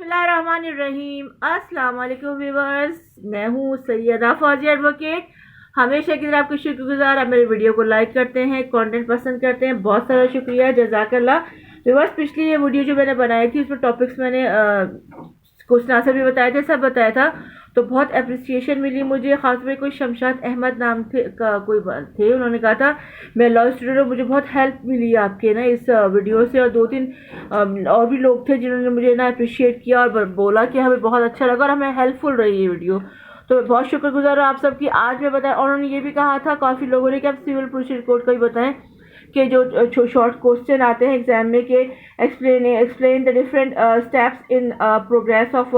बिस्मिल्लाहिर्रहमानिर्रहीम। अस्सलाम वालेकुम व्यूअर्स, मैं हूँ सैयदा फौजी एडवोकेट। हमेशा की तरह आपके शुक्रगुजार। आप मेरे वीडियो को लाइक करते हैं, कंटेंट पसंद करते हैं, बहुत सारा शुक्रिया, जज़ाकल्लाह। व्यूअर्स, पिछली ये वीडियो जो मैंने बनाई थी उसमें टॉपिक्स मैंने क्वेश्चन आंसर भी बताए थे, सब बताया था, तो बहुत अप्रिसिएशन मिली मुझे। खासकर कोई शमशाद अहमद नाम थे, उन्होंने कहा था मैं लॉ स्टूडेंट हूँ, मुझे बहुत हेल्प मिली आपके ना इस वीडियो से। और दो तीन और भी लोग थे जिन्होंने मुझे ना अप्रिशिएट किया और बोला कि हमें बहुत अच्छा लगा और हमें हेल्पफुल रही ये वीडियो, तो बहुत शुक्रगुजार हूँ आप सबकी। आज मैं बताया, और उन्होंने ये भी कहा था काफ़ी लोगों ने कि आप सिविल प्रोसीजर कोड का ही बताएं कि जो शॉर्ट क्वेश्चन आते हैं एग्जाम में के explain the different steps in progress of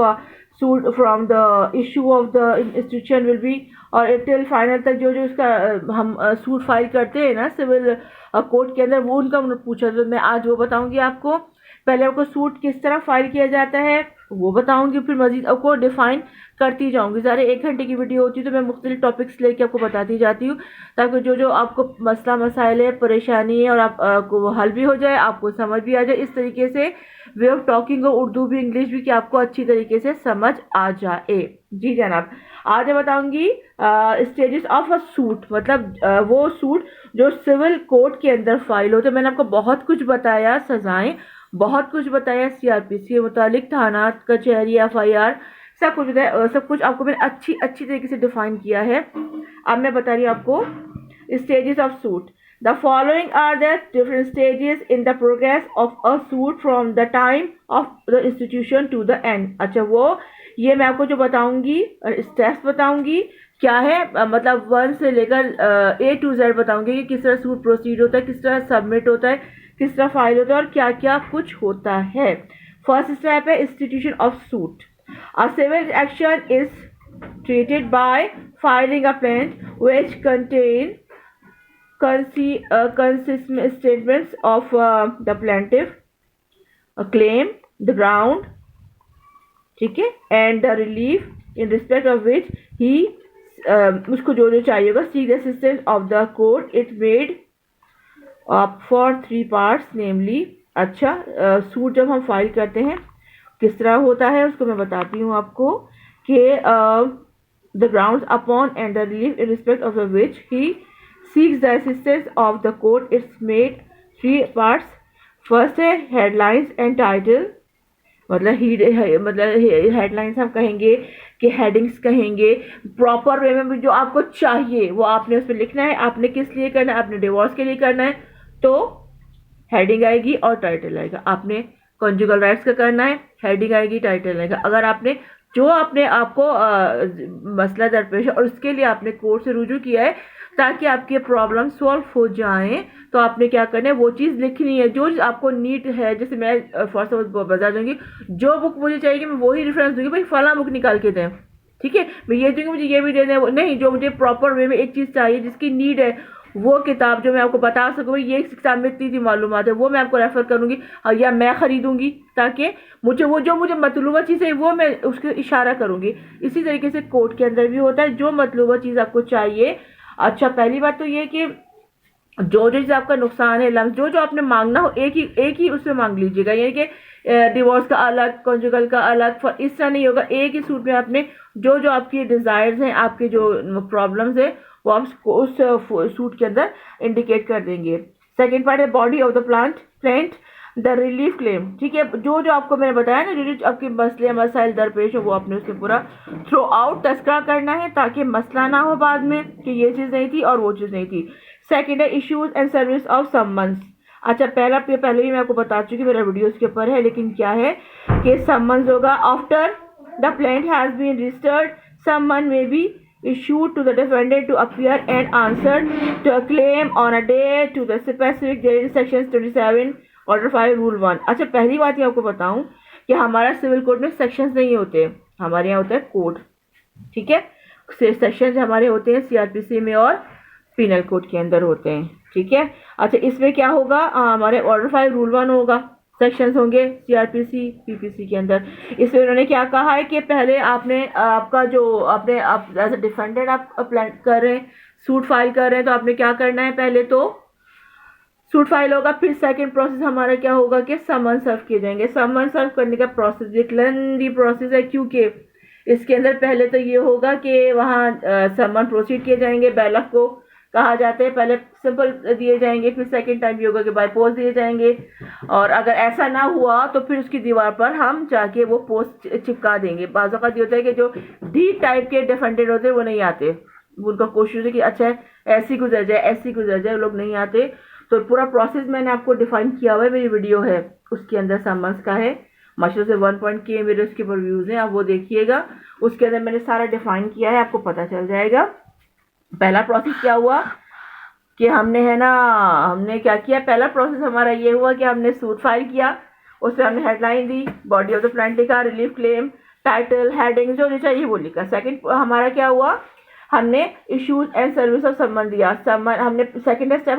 suit from the issue of the institution will be, और टिल फाइनल तक जो जो उसका हम सूट फाइल करते हैं ना सिविल कोर्ट के अंदर, वो उनका पूछा, तो मैं आज वो बताऊंगी आपको। पहले आपको सूट किस तरह फाइल किया जाता है वो बताऊंगी, फिर मजीद आपको डिफाइन करती जाऊंगी। सारे 1 घंटे की वीडियो होती है, तो मैं मुख्तलिफ टॉपिक्स लेके आपको बताती जाती हूँ, ताकि जो जो आपको मसला मसाइल है, परेशानी है, और आपको वो हल भी हो जाए, आपको समझ भी आ जाए। इस तरीके से वे ऑफ टॉकिंग, और उर्दू भी इंग्लिश भी, कि आपको अच्छी तरीके से समझ आ जाए। जी जनाब, आज मैं बताऊंगी स्टेजेस ऑफ अ सूट, मतलब वो सूट जो सिविल कोर्ट के अंदर फाइल होते हैं। मैंने आपको बहुत कुछ बताया, सजाएं बहुत कुछ बताया, सीआरपीसी के मुतालिक, थाना, कचहरी, एफआईआर, सब कुछ बताया, सब कुछ आपको मैंने अच्छी तरीके से डिफाइन किया है। अब मैं बता रही हूँ आपको stages of suit. The following are the different stages in the progress of a suit from the time of the institution to the end. अच्छा, वो ये मैं आपको जो बताऊंगी, स्टेप्स बताऊंगी क्या है, मतलब 1 से लेकर A to Z बताऊंगी कि किस तरह सूट प्रोसीड होता है, किस तरह सबमिट होता है, किस तरह फाइल होता है, और क्या क्या कुछ होता है। फर्स्ट स्टेप है institution of suit. A civil action is treated by filing a plaint which contain consistent statements of the plaintiff, a claim, the ground, ठीक है, and the relief in respect of which he उसको जो जो चाहिए होगा, seek the assistance of the court. It made for 3 parts namely. अच्छा, suit जब हम फाइल करते हैं किस तरह होता है उसको मैं बताती हूँ आपको कि the grounds upon and the relief in respect of which he seeks the assistance of the court. It's made 3 parts. First है हेडलाइंस एंड टाइटल, मतलब हेडलाइंस हम कहेंगे कि हेडिंग्स कहेंगे, प्रॉपर वे में जो आपको चाहिए वो आपने उसमें लिखना है। आपने किस लिए करना है, आपने डिवोर्स के लिए करना है तो हेडिंग आएगी और टाइटल आएगा। आपने कॉन्जुगल राइट्स का करना है, हेडिंग आएगी, टाइटल आएगा। अगर आपने जो आपने आपको मसला दरपेश है और उसके लिए आपने कोर्ट से रुजू किया है ताकि आपके प्रॉब्लम सॉल्व हो जाएं, तो आपने क्या करना है, वो चीज़ लिखनी है जो आपको नीड है। जैसे मैं फॉर सपोज बता दूंगी, जो बुक मुझे चाहिए मैं वही रेफरेंस दूंगी, भाई फला बुक निकाल के दें, ठीक है, मैं ये दूंगी, मुझे ये भी दे दें। नहीं, जो मुझे प्रॉपर वे में एक चीज़ चाहिए जिसकी नीड है, वो किताब जो मैं आपको बता सकूँ ये इस किताब में इतनी मालूमात है, वो मैं आपको रेफर करूंगी या मैं खरीदूंगी, ताकि मुझे वो जो मुझे मतलूबा चीज़ है वो मैं उसके इशारा करूंगी। इसी तरीके से कोर्ट के अंदर भी होता है, जो मतलूबा चीज़ आपको चाहिए। अच्छा, पहली बात तो ये कि जो जो आपका नुकसान है, लम्स जो जो आपने मांगना हो एक ही उसमें मांग लीजिएगा, यानी कि डिवोर्स का अलग, कॉन्जुगल का अलग, इस तरह नहीं होगा। एक ही सूट में आपने जो जो आपकी डिजायर्स हैं, आपके जो प्रॉब्लम्स है, वो आप उस सूट के अंदर इंडिकेट कर देंगे। सेकेंड पार्ट है body of the plant the relief claim, ठीक है, जो जो आपको मैंने बताया ना, जो जो आपके मसले मसाइल दरपेश हो वो आपने उसके पूरा थ्रू आउट तस्करा करना है, ताकि मसला ना हो बाद में कि ये चीज़ नहीं थी और वो चीज़ नहीं थी। सेकेंड है issues and service of summons. अच्छा, पहले भी मैं आपको बता चुकी, मेरा वीडियो उसके ऊपर है, लेकिन क्या है कि समन्स होगा after the plaint has been registered, summon में be issued to the defendant to appear and answer to a claim on a day to the specific date in sections 27 order 5 rule 1। अच्छा, पहली बात ये आपको बताऊं कि हमारा सिविल कोड में सेक्शंस नहीं होते, हमारे यहाँ होता है कोड, ठीक है। सेक्शंस हमारे होते हैं सीआरपीसी में और पिनल कोड के अंदर होते हैं, ठीक है। अच्छा, इसमें क्या होगा, हमारे ऑर्डर 5 रूल 1 होगा, सेक्शंस होंगे सीआरपीसी पीपीसी के अंदर। इसमें उन्होंने क्या कहा है कि पहले आपने आपका जो आपने आप एज ए डिफेंडेंट आप अप्लाई कर रहे हैं, सूट फाइल कर रहे हैं, तो आपने क्या करना है, पहले तो सूट फाइल होगा। फिर सेकंड प्रोसेस हमारा क्या होगा कि समन सर्व किए जाएंगे। समन सर्व करने का प्रोसेस एक लेंदी प्रोसेस है, क्योंकि इसके अंदर पहले तो ये होगा कि वहाँ समन प्रोसीड किए जाएंगे, बैलफ को कहा जाता है, पहले सिंपल दिए जाएंगे, फिर सेकंड टाइम ये होगा कि बाय पोस्ट दिए जाएंगे, और अगर ऐसा ना हुआ तो फिर उसकी दीवार पर हम जाके वो पोस्ट चिपका देंगे। बाज़ औक़ात ये होता है कि जो डी टाइप के डिफेंडेंट होते हैं वो नहीं आते, उनका कोशिश है कि अच्छा ऐसी गुजर जाए ऐसी गुजर जाए, लोग नहीं आते। तो पूरा प्रोसेस मैंने आपको डिफाइन किया हुआ है, मेरी वीडियो है उसके अंदर समन्स का है, माशाल्लाह से 1.k मेरे उसके पर व्यूज़ हैं, आप वो देखिएगा, उसके अंदर मैंने सारा डिफाइन किया है, आपको पता चल जाएगा। पहला प्रोसेस क्या हुआ कि हमने क्या किया, पहला प्रोसेस हमारा ये हुआ कि हमने सूट फाइल किया, उसमें हमने headline the, body of the plant लिखा, रिलीफ क्लेम, टाइटल, हेडिंग जो चाहिए वो लिखा। सेकंड हमारा क्या हुआ, हमने इश्यूज एंड सर्विस ऑफ सम्मन दिया। हमने सेकंड स्टेप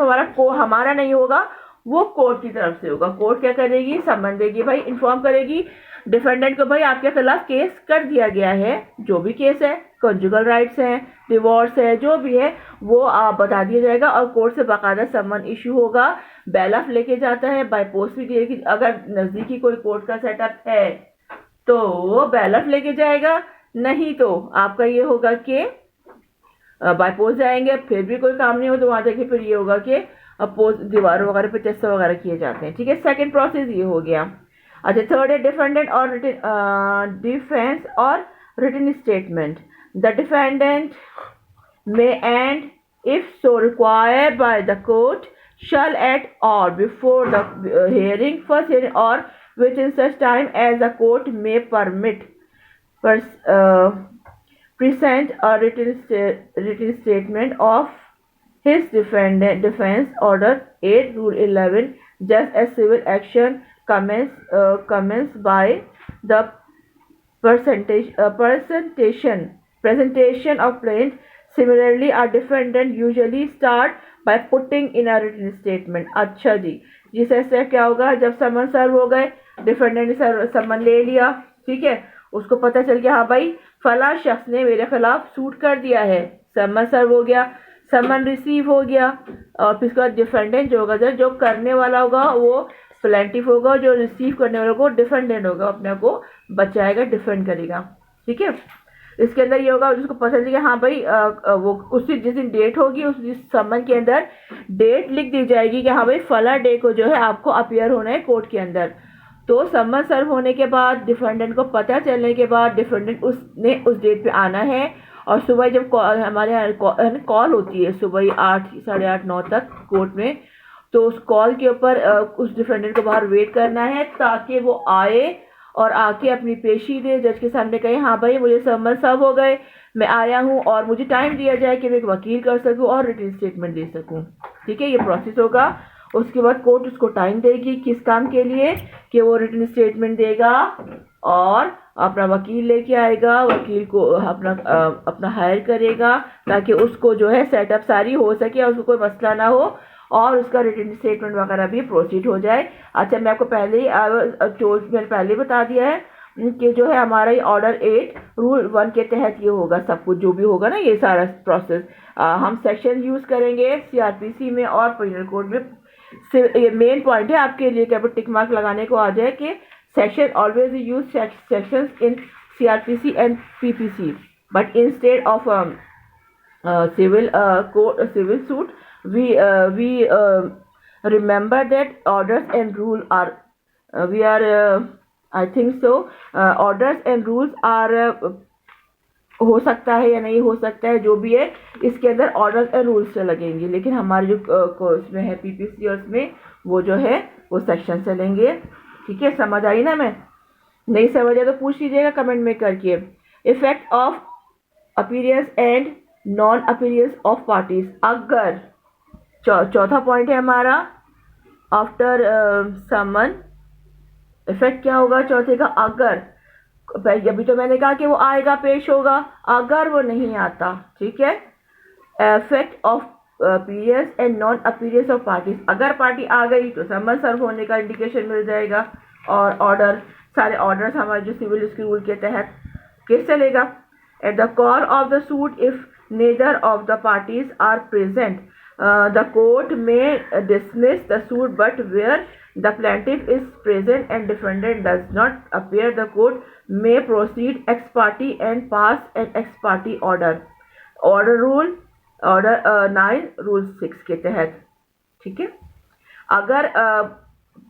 हमारा नहीं होगा, वो कोर्ट की तरफ से होगा। कोर्ट क्या करेगी, सम्मन देगी भाई, इन्फॉर्म करेगी डिफेंडेंट को भाई आपके खिलाफ केस कर दिया गया है, जो भी केस है, कंजुगल राइट्स हैं, डिवोर्स है, जो भी है वो बता दिया जाएगा, और कोर्ट से बाकायदा सम्मन इशू होगा। बैलफ लेके जाता है, बाय पोस्ट भी दिएगी, अगर नज़दीकी कोई कोर्ट का सेटअप है तो बैलफ लेके जाएगा, नहीं तो आपका ये होगा कि बाय पोस्ट जाएंगे, फिर भी कोई काम नहीं हो तो वहां जाके फिर ये होगा कि पोस्ट दीवारों वगैरह पे टेस्ट वगैरह किए जाते हैं। ठीक है, सेकंड प्रोसेस ये हो गया। अच्छा, थर्ड है डिफेंडेंट और डिफेंस और written statement. The defendant may and if so required by the court shall at or before the first hearing or within such time as the court may permit present a written statement of his defense order 8 rule 11 just as civil action commenced by the presentation of plaint. Similarly, a defendant usually start by putting in a written statement. अच्छा जी, जिस ऐसे क्या होगा, जब समन सर्व हो गए, defendant ने समन ले लिया, ठीक है, उसको पता चल गया हाँ भाई फला शख्स ने मेरे खिलाफ सूट कर दिया है, समन सर्व हो गया, समन रिसीव हो गया, और फिर उसके बाद डिफेंडेंट जो होगा, जो करने वाला होगा वो प्लेंटिफ होगा, जो रिसीव करने वाला होगा डिफेंडेंट होगा, अपने को बचाएगा, डिफेंड करेगा। ठीक है, इसके अंदर ये होगा जिसको पता चलेगा हाँ भाई वो उसी जिस दिन डेट होगी उस समन के अंदर डेट लिख दी जाएगी कि हाँ भाई फला डे को जो है आपको अपीयर होना है कोर्ट के अंदर। तो समन सर्व होने के बाद डिफेंडेंट को पता चलने के बाद डिफेंडेंट उसने उस डेट पे आना है, और सुबह जब हमारे यहाँ कॉल होती है सुबह 8 साढ़े 8 9 तक कोर्ट में, तो उस कॉल के ऊपर उस डिफेंडेंट को बाहर वेट करना है ताकि वो आए और आके अपनी पेशी दे, जज के सामने कहे हाँ भाई मुझे समन सर्व हो गए, मैं आया हूँ, और मुझे टाइम दिया जाए कि मैं एक वकील कर सकूँ और रिटन स्टेटमेंट दे सकूँ। ठीक है, ये प्रोसेस होगा। उसके बाद कोर्ट उसको टाइम देगी किस काम के लिए, कि वो रिटन स्टेटमेंट देगा और अपना वकील लेके आएगा, वकील को अपना हायर करेगा ताकि उसको जो है सेटअप सारी हो सके और उसको कोई मसला ना हो, और उसका रिटन स्टेटमेंट वगैरह भी प्रोसीड हो जाए। अच्छा, मैं आपको पहले ही मैंने पहले बता दिया है कि जो है हमारा ये ऑर्डर 8 रूल 1 के तहत ये होगा, सब कुछ जो भी होगा ना, ये सारा प्रोसेस हम सेक्शन यूज करेंगे सीआरपीसी में और पेनल कोड में। ये मेन पॉइंट है आपके लिए कि टिक मार्क लगाने को आ जाए कि section always use sections in CrPC and PPC, but instead of civil suit we remember that orders and rule are I think so orders and rules are हो सकता है या नहीं हो सकता है, जो भी है इसके अंदर ऑर्डर्स एंड रूल्स लगेंगे, लेकिन हमारे जो इसमें है पीपीसी और उसमें वो जो है वो सेक्शन चलेंगे। ठीक है, समझ आई ना? मैं नहीं समझ आया तो पूछ लीजिएगा कमेंट में करके। Effect of appearance and non appearance of parties. अगर चौथा पॉइंट है हमारा आफ्टर समन, इफेक्ट क्या होगा चौथे का, अगर अभी तो मैंने कहा कि वो आएगा, पेश होगा, अगर वो नहीं आता, ठीक है, effect of appearance and non appearance of parties. अगर पार्टी आ गई तो समन सर्व होने का इंडिकेशन मिल जाएगा, और ऑर्डर सारे ऑर्डर्स हमारे जो सिविल रूल के तहत केस चलेगा। At the call of the suit if neither of the parties are present, the court may dismiss the suit, but where the plaintiff is present and defendant does not appear, the court may proceed ex parte and pass an ex parte order. Order 9 rule 6 के तहत, ठीक है। अगर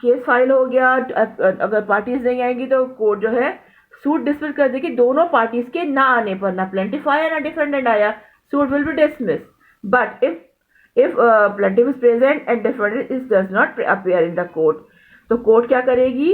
case file हो गया, अगर parties नहीं आएंगी तो कोर्ट जो है सूट डिसमिस कर देगी दोनों पार्टीज के ना आने पर, ना प्लेंटिफ आया ना डिफेंडेंट आया, suit will be dismiss. But if plaintiff is present and defendant is does not appear in the court, तो कोर्ट क्या करेगी,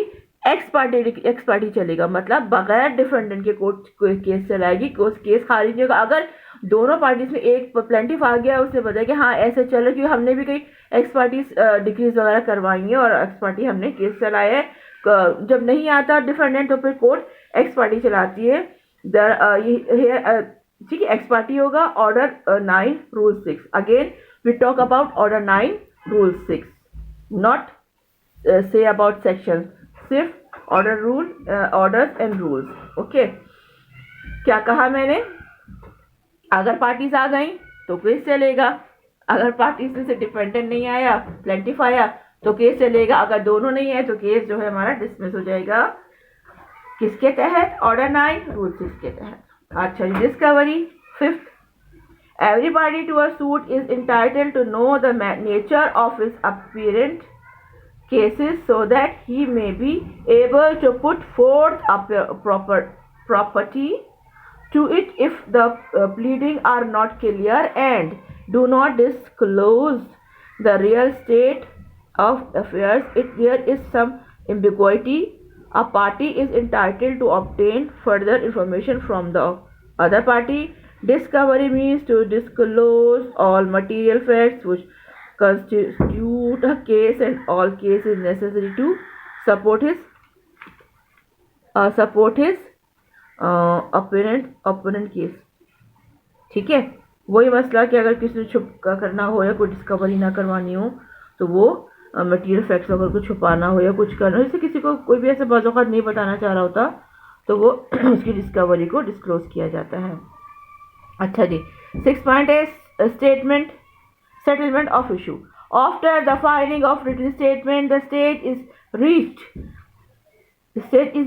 एक्स पार्टी चलेगा, मतलब बगैर डिफेंडेंट के कोर्ट केस चलाएगी, केस खारिज नहीं होगा। अगर दोनों पार्टीज में एक प्लेंटिफ आ गया, उसने बताया कि हाँ ऐसे चल रहा, क्योंकि हमने भी कई एक्स पार्टी डिक्रीज वगैरह करवाई है और एक्स पार्टी हमने केस चलाया है, जब नहीं आता डिफेंडेंट तो फिर कोर्ट एक्स पार्टी चलाती है। ठीक है, एक्स पार्टी होगा order 9 rule 6। Again we talk about order 9 rule 6, not say about sections, सिर्फ order rule orders and rules। Okay, क्या कहा मैंने, अगर पार्टीज आ गई तो केस चलेगा, अगर पार्टीज में से डिफेंडेंट नहीं आया, प्लेंटिफ आया तो केस चलेगा, अगर दोनों नहीं है तो केस जो है हमारा डिसमिस हो जाएगा। किसके तहत, ऑर्डर 9 रूल 6 के तहत। अच्छा, discovery 5th, every party to a suit is entitled to know the nature of his apparent cases so that he may be able to put forth a property to it if the pleading are not clear and do not disclose the real state of affairs. If there is some ambiguity, a party is entitled to obtain further information from the other party. Discovery means to disclose all material facts which constitute a case and all cases necessary to support his opponent case। ठीक है, वही मसला कि अगर किसी ने छुप करना हो या कोई डिस्कवरी ना करवानी हो तो वो मटेरियल फैक्ट्स वगैरह को छुपाना हो या कुछ करना हो, जैसे किसी को कोई भी ऐसे बाज़-औक़ात नहीं बताना चाह रहा होता तो वो उसकी डिस्कवरी को डिस्क्लोज किया जाता है। अच्छा जी, 6 पॉइंट है statement settlement of issue. After the filing of written statement the state is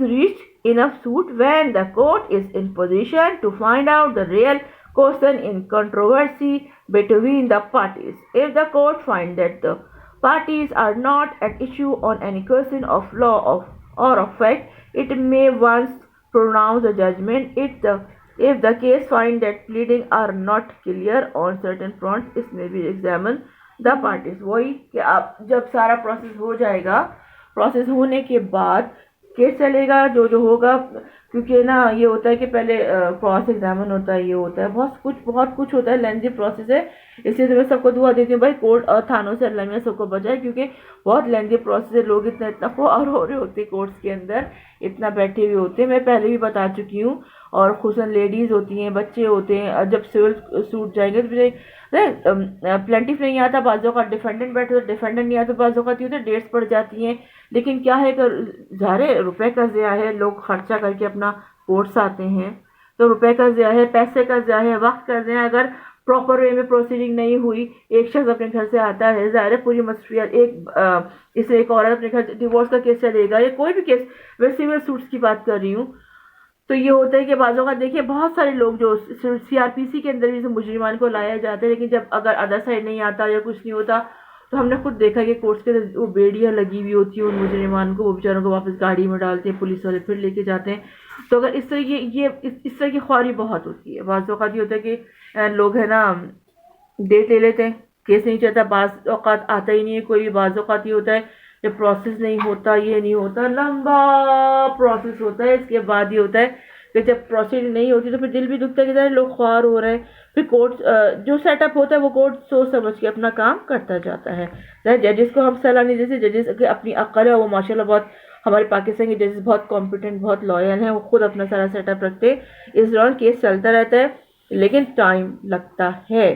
reached in a suit when the court is in position to find out the real question in controversy between the parties. If the court find that the parties are not at issue on any question of law or of fact, it may once pronounce a judgment. If the case finds that pleading are not clear on certain fronts, it may be examined the parties। वही कि आप जब सारा process हो जाएगा, process होने के बाद केस चलेगा, जो होगा, क्योंकि ना ये होता है कि पहले क्रॉस एग्जामिन होता है, ये होता है बहुत कुछ होता है, लेंथी प्रोसेस है। इसलिए तो मैं सबको दुआ देती हूँ भाई कोर्ट और थानों से अल्लाह मियां सबको बचाए, क्योंकि बहुत लेंथी प्रोसेस है, लोग इतना ख्वार हो रहे होते हैं कोर्ट्स के अंदर, इतना बैठे हुए होते हैं। मैं पहले भी बता चुकी हूँ, और खुसूसन लेडीज़ होती हैं, बच्चे होते हैं, जब सिविल सूट जाएंगे तो प्लेंटिफ नहीं आता, बाज़ों का डिफेंडेंट बैठे तो डिफेंडेंट नहीं आता, बाज़ों का होता है डेट्स पड़ जाती हैं। लेकिन क्या है कि ज़ाहिर रुपए का ज़िया है, लोग खर्चा करके अपना कोर्ट्स आते हैं, तो रुपए का ज़िया है, पैसे का ज़िया है, वक्त का ज़िया है। अगर प्रॉपर वे में प्रोसीडिंग नहीं हुई, एक शख्स अपने घर से आता है, ज़ाहिर पूरी मसरूफियत इससे एक औरत अपने घर डिवोर्स का केस चलेगा या कोई भी केस, मैं सिविल सूट्स की बात कर रही हूँ, तो ये होता है कि बाज़ों का देखिए बहुत सारे लोग जो सीआरपीसी के अंदर भी मुजरिमान को लाया जाता है, लेकिन जब अगर अदर साइड नहीं आता या कुछ नहीं होता तो हमने खुद देखा कि कोर्ट्स के वो बेड़ियाँ लगी हुई होती हैं उन मुजरिमान को, वो बेचारों को वापस गाड़ी में डालते हैं, पुलिस वाले फिर लेके जाते हैं। तो अगर इस तरह इस तरह की ख्वारी बहुत होती है। बाज़ औक़ात ये होता है कि लोग है ना डेट ले लेते हैं, केस नहीं चलता, बाज़ औक़ात आता ही नहीं है कोई भी, बाज़ औक़ात ये होता है जब प्रोसेस नहीं होता, ये नहीं होता, लंबा प्रोसेस होता है, इसके बाद ये होता है कि जब प्रोसीड नहीं होती तो फिर दिल भी दुखता है कि सारे लोग ख्वार हो रहे हैं। फिर कोर्ट जो सेटअप होता है वो कोर्ट सोच समझ के अपना काम करता जाता है। जजेस को हम सलाह नहीं, जैसे जजेस की अपनी अक्ल है, वो माशाल्लाह बहुत, हमारे पाकिस्तान के जजेस बहुत कॉम्पिटेंट, बहुत लॉयल हैं, वो खुद अपना सारा सेटअप रखते हैं। इस दौरान केस चलता रहता है लेकिन टाइम लगता है।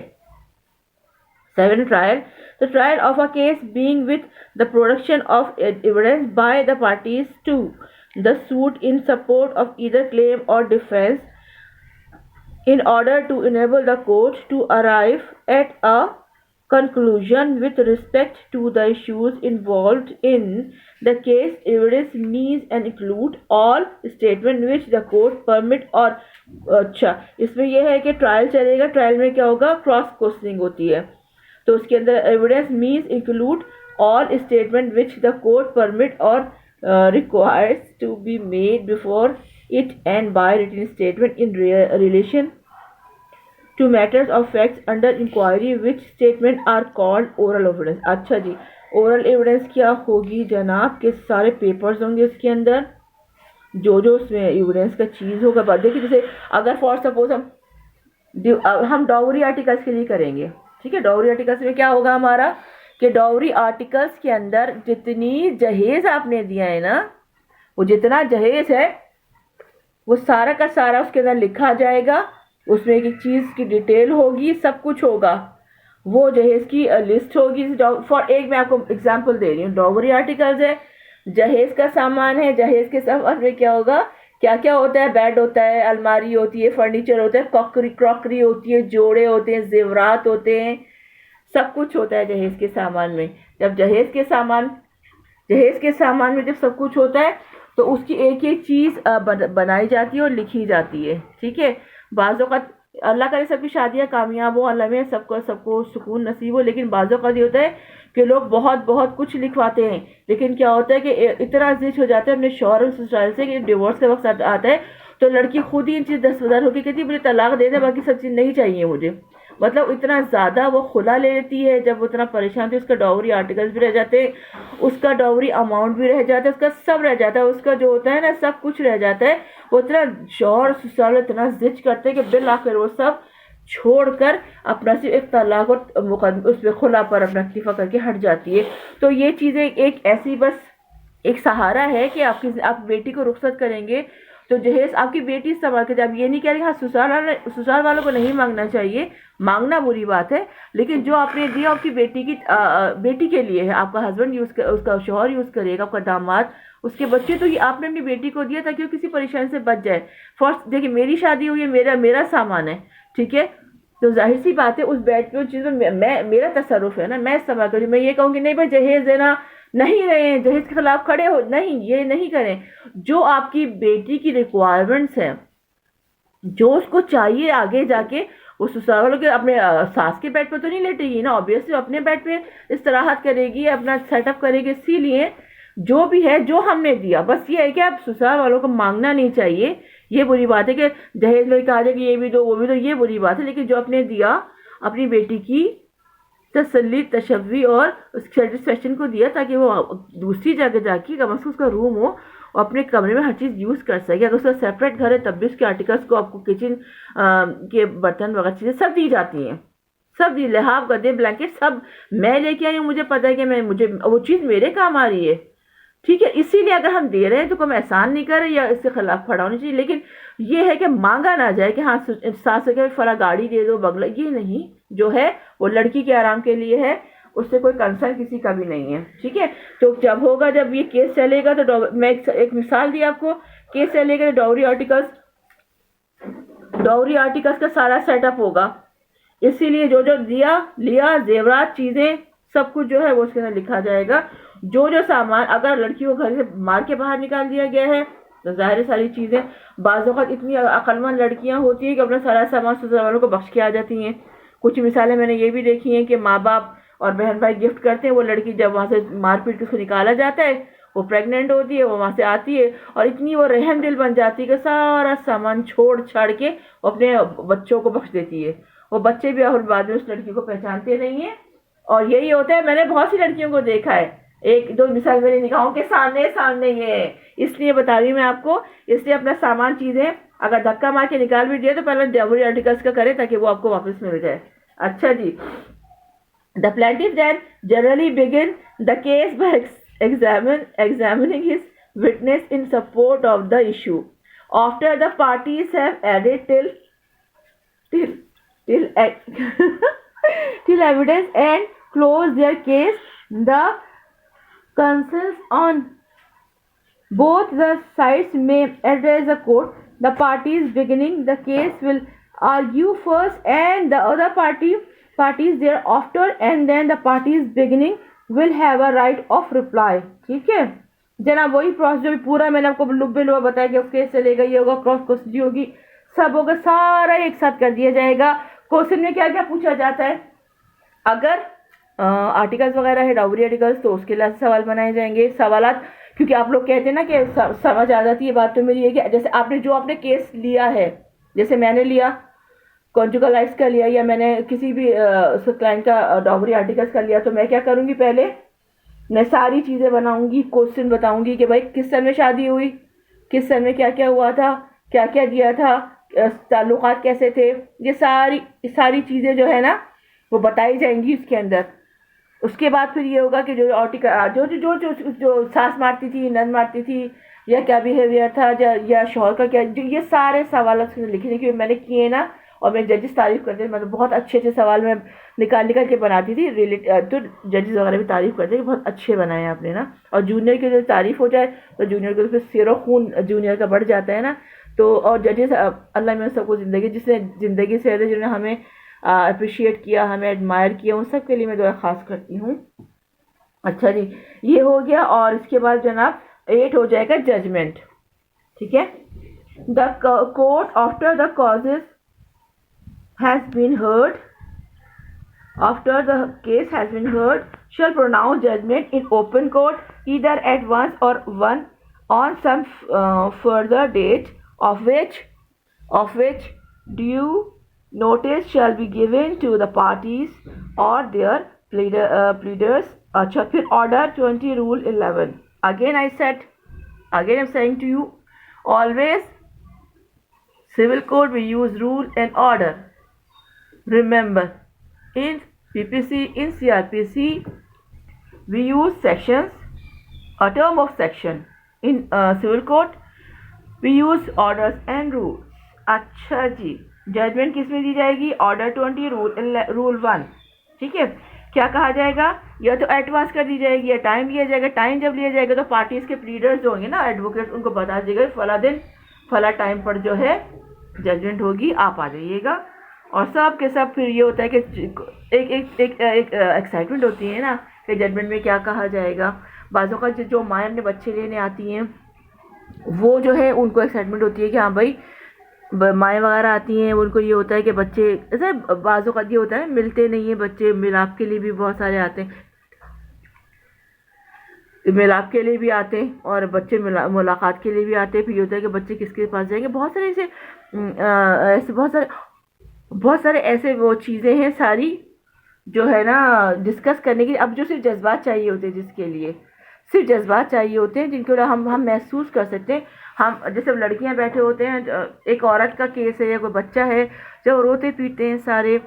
7 trial, the trial of a case being with the production of evidence by the parties to the suit in support of either claim or defense in order to enable the court to arrive at a conclusion with respect to the issues involved in the case. Evidence means and include all statement which the court permit और अच्छा इसमें यह है कि trial चलेगा, trial में क्या होगा, क्रॉस क्वेश्चनिंग होती है, तो उसके अंदर evidence means include all statement which the court permit और requires to be made before it and by written statement in relation to matters of facts under inquiry which statement are called oral evidence. अच्छा जी, oral evidence क्या होगी जनाब, के सारे papers होंगे उसके अंदर, जो जो उसमें एविडेंस का चीज़ होगा। देखिए जैसे अगर फॉर सपोज हम डाउरी आर्टिकल्स के लिए करेंगे, ठीक है, डाउरी आर्टिकल्स में क्या होगा हमारा कि डाउरी आर्टिकल्स के अंदर जितनी जहेज आपने दिया है ना, वो जितना जहेज है वो सारा का सारा उसके अंदर लिखा जाएगा, उसमें एक एक चीज़ की डिटेल होगी, सब कुछ होगा, वो जहेज की लिस्ट होगी। फॉर एक मैं आपको एग्जांपल दे रही हूँ, डाउरी आर्टिकल्स है, जहेज का सामान है, जहेज के सामान में क्या होगा, क्या क्या होता है, बेड होता है, अलमारी होती है, फर्नीचर होता है, क्रॉकरी होती है, जोड़े होते हैं, जेवरात होते हैं, सब कुछ होता है जहेज के सामान में। जब जहेज के सामान में जब सब कुछ होता है तो उसकी एक एक चीज़ बनाई जाती है और लिखी जाती है, ठीक है। बाज़ों का अल्लाह करे सबकी शादियाँ कामयाब हो, अल्लाह में सबको सुकून नसीब हो, लेकिन बाज़ों का ये होता है कि लोग बहुत बहुत कुछ लिखवाते हैं, लेकिन क्या होता है कि इतना जिद हो जाता है अपने शौहर और ससुराल से कि डिवोर्स का वक्त आता है तो लड़की खुद ही इन चीज़ दस्तबरदार होकर कहती है मुझे तलाक दे दे, बाकी सब चीज़ नहीं चाहिए मुझे, मतलब इतना ज़्यादा वो खुला ले लेती है। जब वो इतना परेशान थी, उसका डाउरी आर्टिकल्स भी रह जाते हैं, उसका डाउरी अमाउंट भी रह जाता है, उसका सब रह जाता है, उसका जो होता है ना सब कुछ रह जाता है। वो इतना शौहर ससुराल इतना जिद करते हैं कि बिल आखिर वो सब छोड़कर अपना सिर्फ एक तलाक और मुकदमे उस पर खुला पर अपना इक्तिफा करके हट जाती है। तो ये चीज़ें एक ऐसी बस एक सहारा है कि आप बेटी को रुखसत करेंगे तो जहेज आपकी बेटी संभाल के, जब ये नहीं कह रही हाँ ससुराल वालों को नहीं मांगना चाहिए, मांगना बुरी बात है, लेकिन जो आपने दिया आपकी बेटी के लिए है, आपका हस्बैंड उसका शौहर यूज़ करेगा, आपका दामाद, उसके बच्चे, तो ये आपने अपनी बेटी को दिया ताकि वो किसी परेशानी से बच जाए। फर्स्ट देखिए मेरी शादी हुई है, मेरा सामान है, ठीक है, तो जाहिर सी बात है उस बेड पे उस चीज़ में मेरा तसरुफ है ना, मैं इस्तेमाल करूँ। मैं ये कहूँगी नहीं भाई जहेज देना नहीं रहे, जहेज के खिलाफ खड़े हो, नहीं, ये नहीं करें। जो आपकी बेटी की रिक्वायरमेंट्स हैं, जो उसको चाहिए आगे जाके, वो ससुराल वालों के अपने सास के बेड पे तो नहीं लेटेगी ना, ऑब्वियसली अपने बेड पे इस्तराहत करेगी, अपना सेटअप करेगी। इसीलिए जो भी है जो हमने दिया, बस ये है कि आप ससुराल वालों को मांगना नहीं चाहिए। ये बुरी बात है कि दहेज में कहा जाए कि ये भी दो वो भी दो, ये बुरी बात है, लेकिन जो आपने दिया अपनी बेटी की तसल्ली तशव्वी और सेटिस्फेक्शन को दिया ताकि वो दूसरी जगह जाके कम से कम उसका रूम हो और अपने कमरे में हर चीज़ यूज़ कर सके। अगर उसका सेपरेट घर है तब भी उसके आर्टिकल्स को आपको किचन के बर्तन वगैरह चीज़ें सब दी जाती हैं, सब दी, लिहाफ गद्दे ब्लैंकेट सब मैं लेके आई हूँ, मुझे पता है कि मुझे वो चीज़ मेरे काम आ रही है, ठीक है। इसीलिए अगर हम दे रहे हैं तो कोई एहसान नहीं कर रहे या इसके खिलाफ खड़ा होना चाहिए, लेकिन ये है कि मांगा ना जाए कि हाँ सास से फला गाड़ी दे दो बंगला, ये नहीं, जो है वो लड़की के आराम के लिए है, उससे कोई कंसर्न किसी का भी नहीं है, ठीक है। तो जब होगा, जब ये केस चलेगा तो मैं एक मिसाल दी आपको, केस चलेगा तो डाउरी आर्टिकल्स का सारा सेटअप होगा, इसीलिए जो जो लिया जेवरात चीज़ें सब कुछ जो है वो उसके अंदर लिखा जाएगा। जो सामान अगर लड़की को घर से मार के बाहर निकाल दिया गया है तो जाहिर सारी चीज़ें, बाज़ वक़्त इतनी अक्लमंद लड़कियां होती हैं कि अपना सारा सामान ससुराल वालों को बख्श के आ जाती हैं। कुछ मिसालें मैंने ये भी देखी हैं कि माँ बाप और बहन भाई गिफ्ट करते हैं, वो लड़की जब वहाँ से मारपीट उसको निकाला जाता है, वो प्रेग्नेंट होती है, वो वहाँ से आती है और इतनी वो रहम दिल बन जाती है कि सारा सामान छोड़ छाड़ के अपने बच्चों को बख्श देती है। वो बच्चे भी और बाद में उस लड़की को पहचानते नहीं है, और यही होता है। मैंने बहुत सी लड़कियों को देखा है, एक दो मिसाल मेरी निगाहों के सामने ये है, इसलिए बता रही हूँ मैं आपको। इसलिए अपना सामान चीज़ें अगर धक्का मार के निकाल भी दिया तो पहले डाउरी आर्टिकल्स का करें ताकि वो आपको वापस मिल जाए। अच्छा जी, the plaintiff then generally begin the case by examining his witness in support of the issue. After the parties have added till evidence and close their case, the concerns on both the sides may address the court. The parties beginning the case will argue first and the other party parties thereafter and then the parties beginning will have a right of reply. ठीक है जनाब, वही process जो भी पूरा मैंने आपको लुब्बे लुबा बताया कि केस चलेगा, ये होगा, क्रॉस क्वेश्चन होगी, सब होगा, सारा एक साथ कर दिया जाएगा. क्वेश्चन में क्या क्या पूछा जाता है, अगर आर्टिकल्स वगैरह है, डाउरी आर्टिकल्स, तो उसके लिए सवाल बनाए जाएंगे. सवालात, क्योंकि आप लोग कहते हैं ना कि समझ आ जाती है बात, तो मेरी ये कि जैसे आपने केस लिया है, जैसे मैंने लिया कॉन्जुगल राइट्स का लिया, या मैंने किसी भी क्लाइंट का डाउरी आर्टिकल्स का लिया, तो मैं क्या करूंगी, पहले मैं सारी चीज़ें बनाऊंगी, क्वेश्चन बताऊंगी कि भाई किस सन में शादी हुई, किस सन में क्या क्या हुआ था, क्या क्या दिया था, ताल्लुकात कैसे थे, ये सारी चीज़ें जो है ना वो बताई जाएंगी इसके अंदर. उसके बाद फिर ये होगा कि जो आर्टिकल जो सास मारती थी, नंद मारती थी, या क्या बिहेवियर था, या शौहर का क्या, ये सारे सवाल लिखे क्योंकि मैंने किए ना, और मेरे जजेस तारीफ करते थे, मतलब बहुत अच्छे सवाल मैं निकाल के बनाती थी, तो जजेस वगैरह भी तारीफ करते थे, बहुत अच्छे बनाए आपने ना. और जूनियर की जो तारीफ हो जाए तो जूनियर को फिर सिरो खून जूनियर का बढ़ जाता है ना. तो और जजेस, अल्लाह में सबको ज़िंदगी, जिसने ज़िंदगी से जिन्होंने हमें अप्रिशिएट किया, हमें एडमायर किया, उन सब के लिए मैं दुआ खास करती हूँ. अच्छा जी, ये हो गया. और इसके बाद जनाब 8 हो जाएगा जजमेंट. ठीक है, the court after the causes has been heard, after the case has been heard, shall pronounce judgment in open court either at once or one on some further date of which due notice shall be given to the parties or their pleaders. अच्छा, फिर order 20 rule 11. Again I'm saying to you, always civil code we use rule and order. Remember, in PPC, in CRPC, we use sections, a term of section. In civil code, we use orders and rules. अच्छा जी, judgement किस में दी जाएगी, order 20 rule 1. ठीक है, क्या कहा जाएगा, या तो एडवांस कर दी जाएगी या टाइम लिया जाएगा. टाइम जब लिया जाएगा तो पार्टीज के प्लीडर्स जो होंगे ना, एडवोकेट, उनको बता दीजिएगा फला दिन फला टाइम पर जो है जजमेंट होगी, आप आ जाइएगा. और सब के सब फिर ये होता है कि एक एक्साइटमेंट होती है ना कि जजमेंट में क्या कहा जाएगा. बाज़ों का जो माँ अपने बच्चे लेने आती हैं, वो जो है उनको एक्साइटमेंट होती है कि हाँ भाई माएँ वगैरह आती हैं, उनको ये होता है कि बच्चे, ऐसे बाज़ों का ये होता है मिलते नहीं हैं बच्चे, मिलाप के लिए भी बहुत सारे आते हैं, मिलाप के लिए भी आते हैं, और बच्चे मुलाकात के लिए भी आते हैं. फिर ये होता है कि बच्चे किसके पास जाएंगे, बहुत सारे ऐसे बहुत सारे ऐसे वो चीज़ें हैं सारी जो है ना डिस्कस करने के लिए. अब जो सिर्फ जज्बात चाहिए होते हैं, जिसके लिए सिर्फ जज्बात चाहिए होते हैं, जिनको हम महसूस कर सकते हैं. हम जैसे लड़कियां बैठे होते हैं, एक औरत का केस है या कोई बच्चा है, जब रोते पीटते हैं सारे,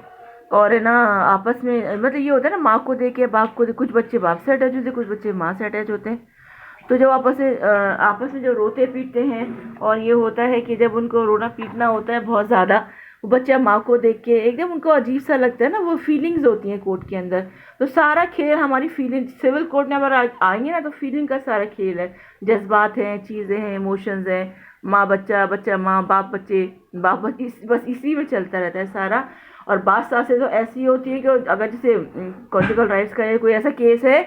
और है ना आपस में, मतलब ये होता है ना माँ को देख के बाप को, कुछ बच्चे बाप से अटैच होते हैं, कुछ बच्चे माँ से अटैच होते हैं. तो जब आपस में जो रोते पीटते हैं, और ये होता है कि जब उनको रोना पीटना होता है बहुत ज़्यादा, वो बच्चा माँ को देख के एकदम उनको अजीब सा लगता है ना, वो फीलिंग्स होती हैं कोर्ट के अंदर. तो सारा खेल हमारी फीलिंग, सिविल कोर्ट में अगर आएंगे ना तो फीलिंग का सारा खेल है, जज्बात हैं, चीज़ें हैं, इमोशंस हैं, माँ बच्चा, बच्चा माँ, बाप बच्चे, बस इसी में चलता रहता है सारा. और बात सासें तो ऐसी होती है कि अगर जैसे कॉन्जुगल राइट्स का कोई ऐसा केस है,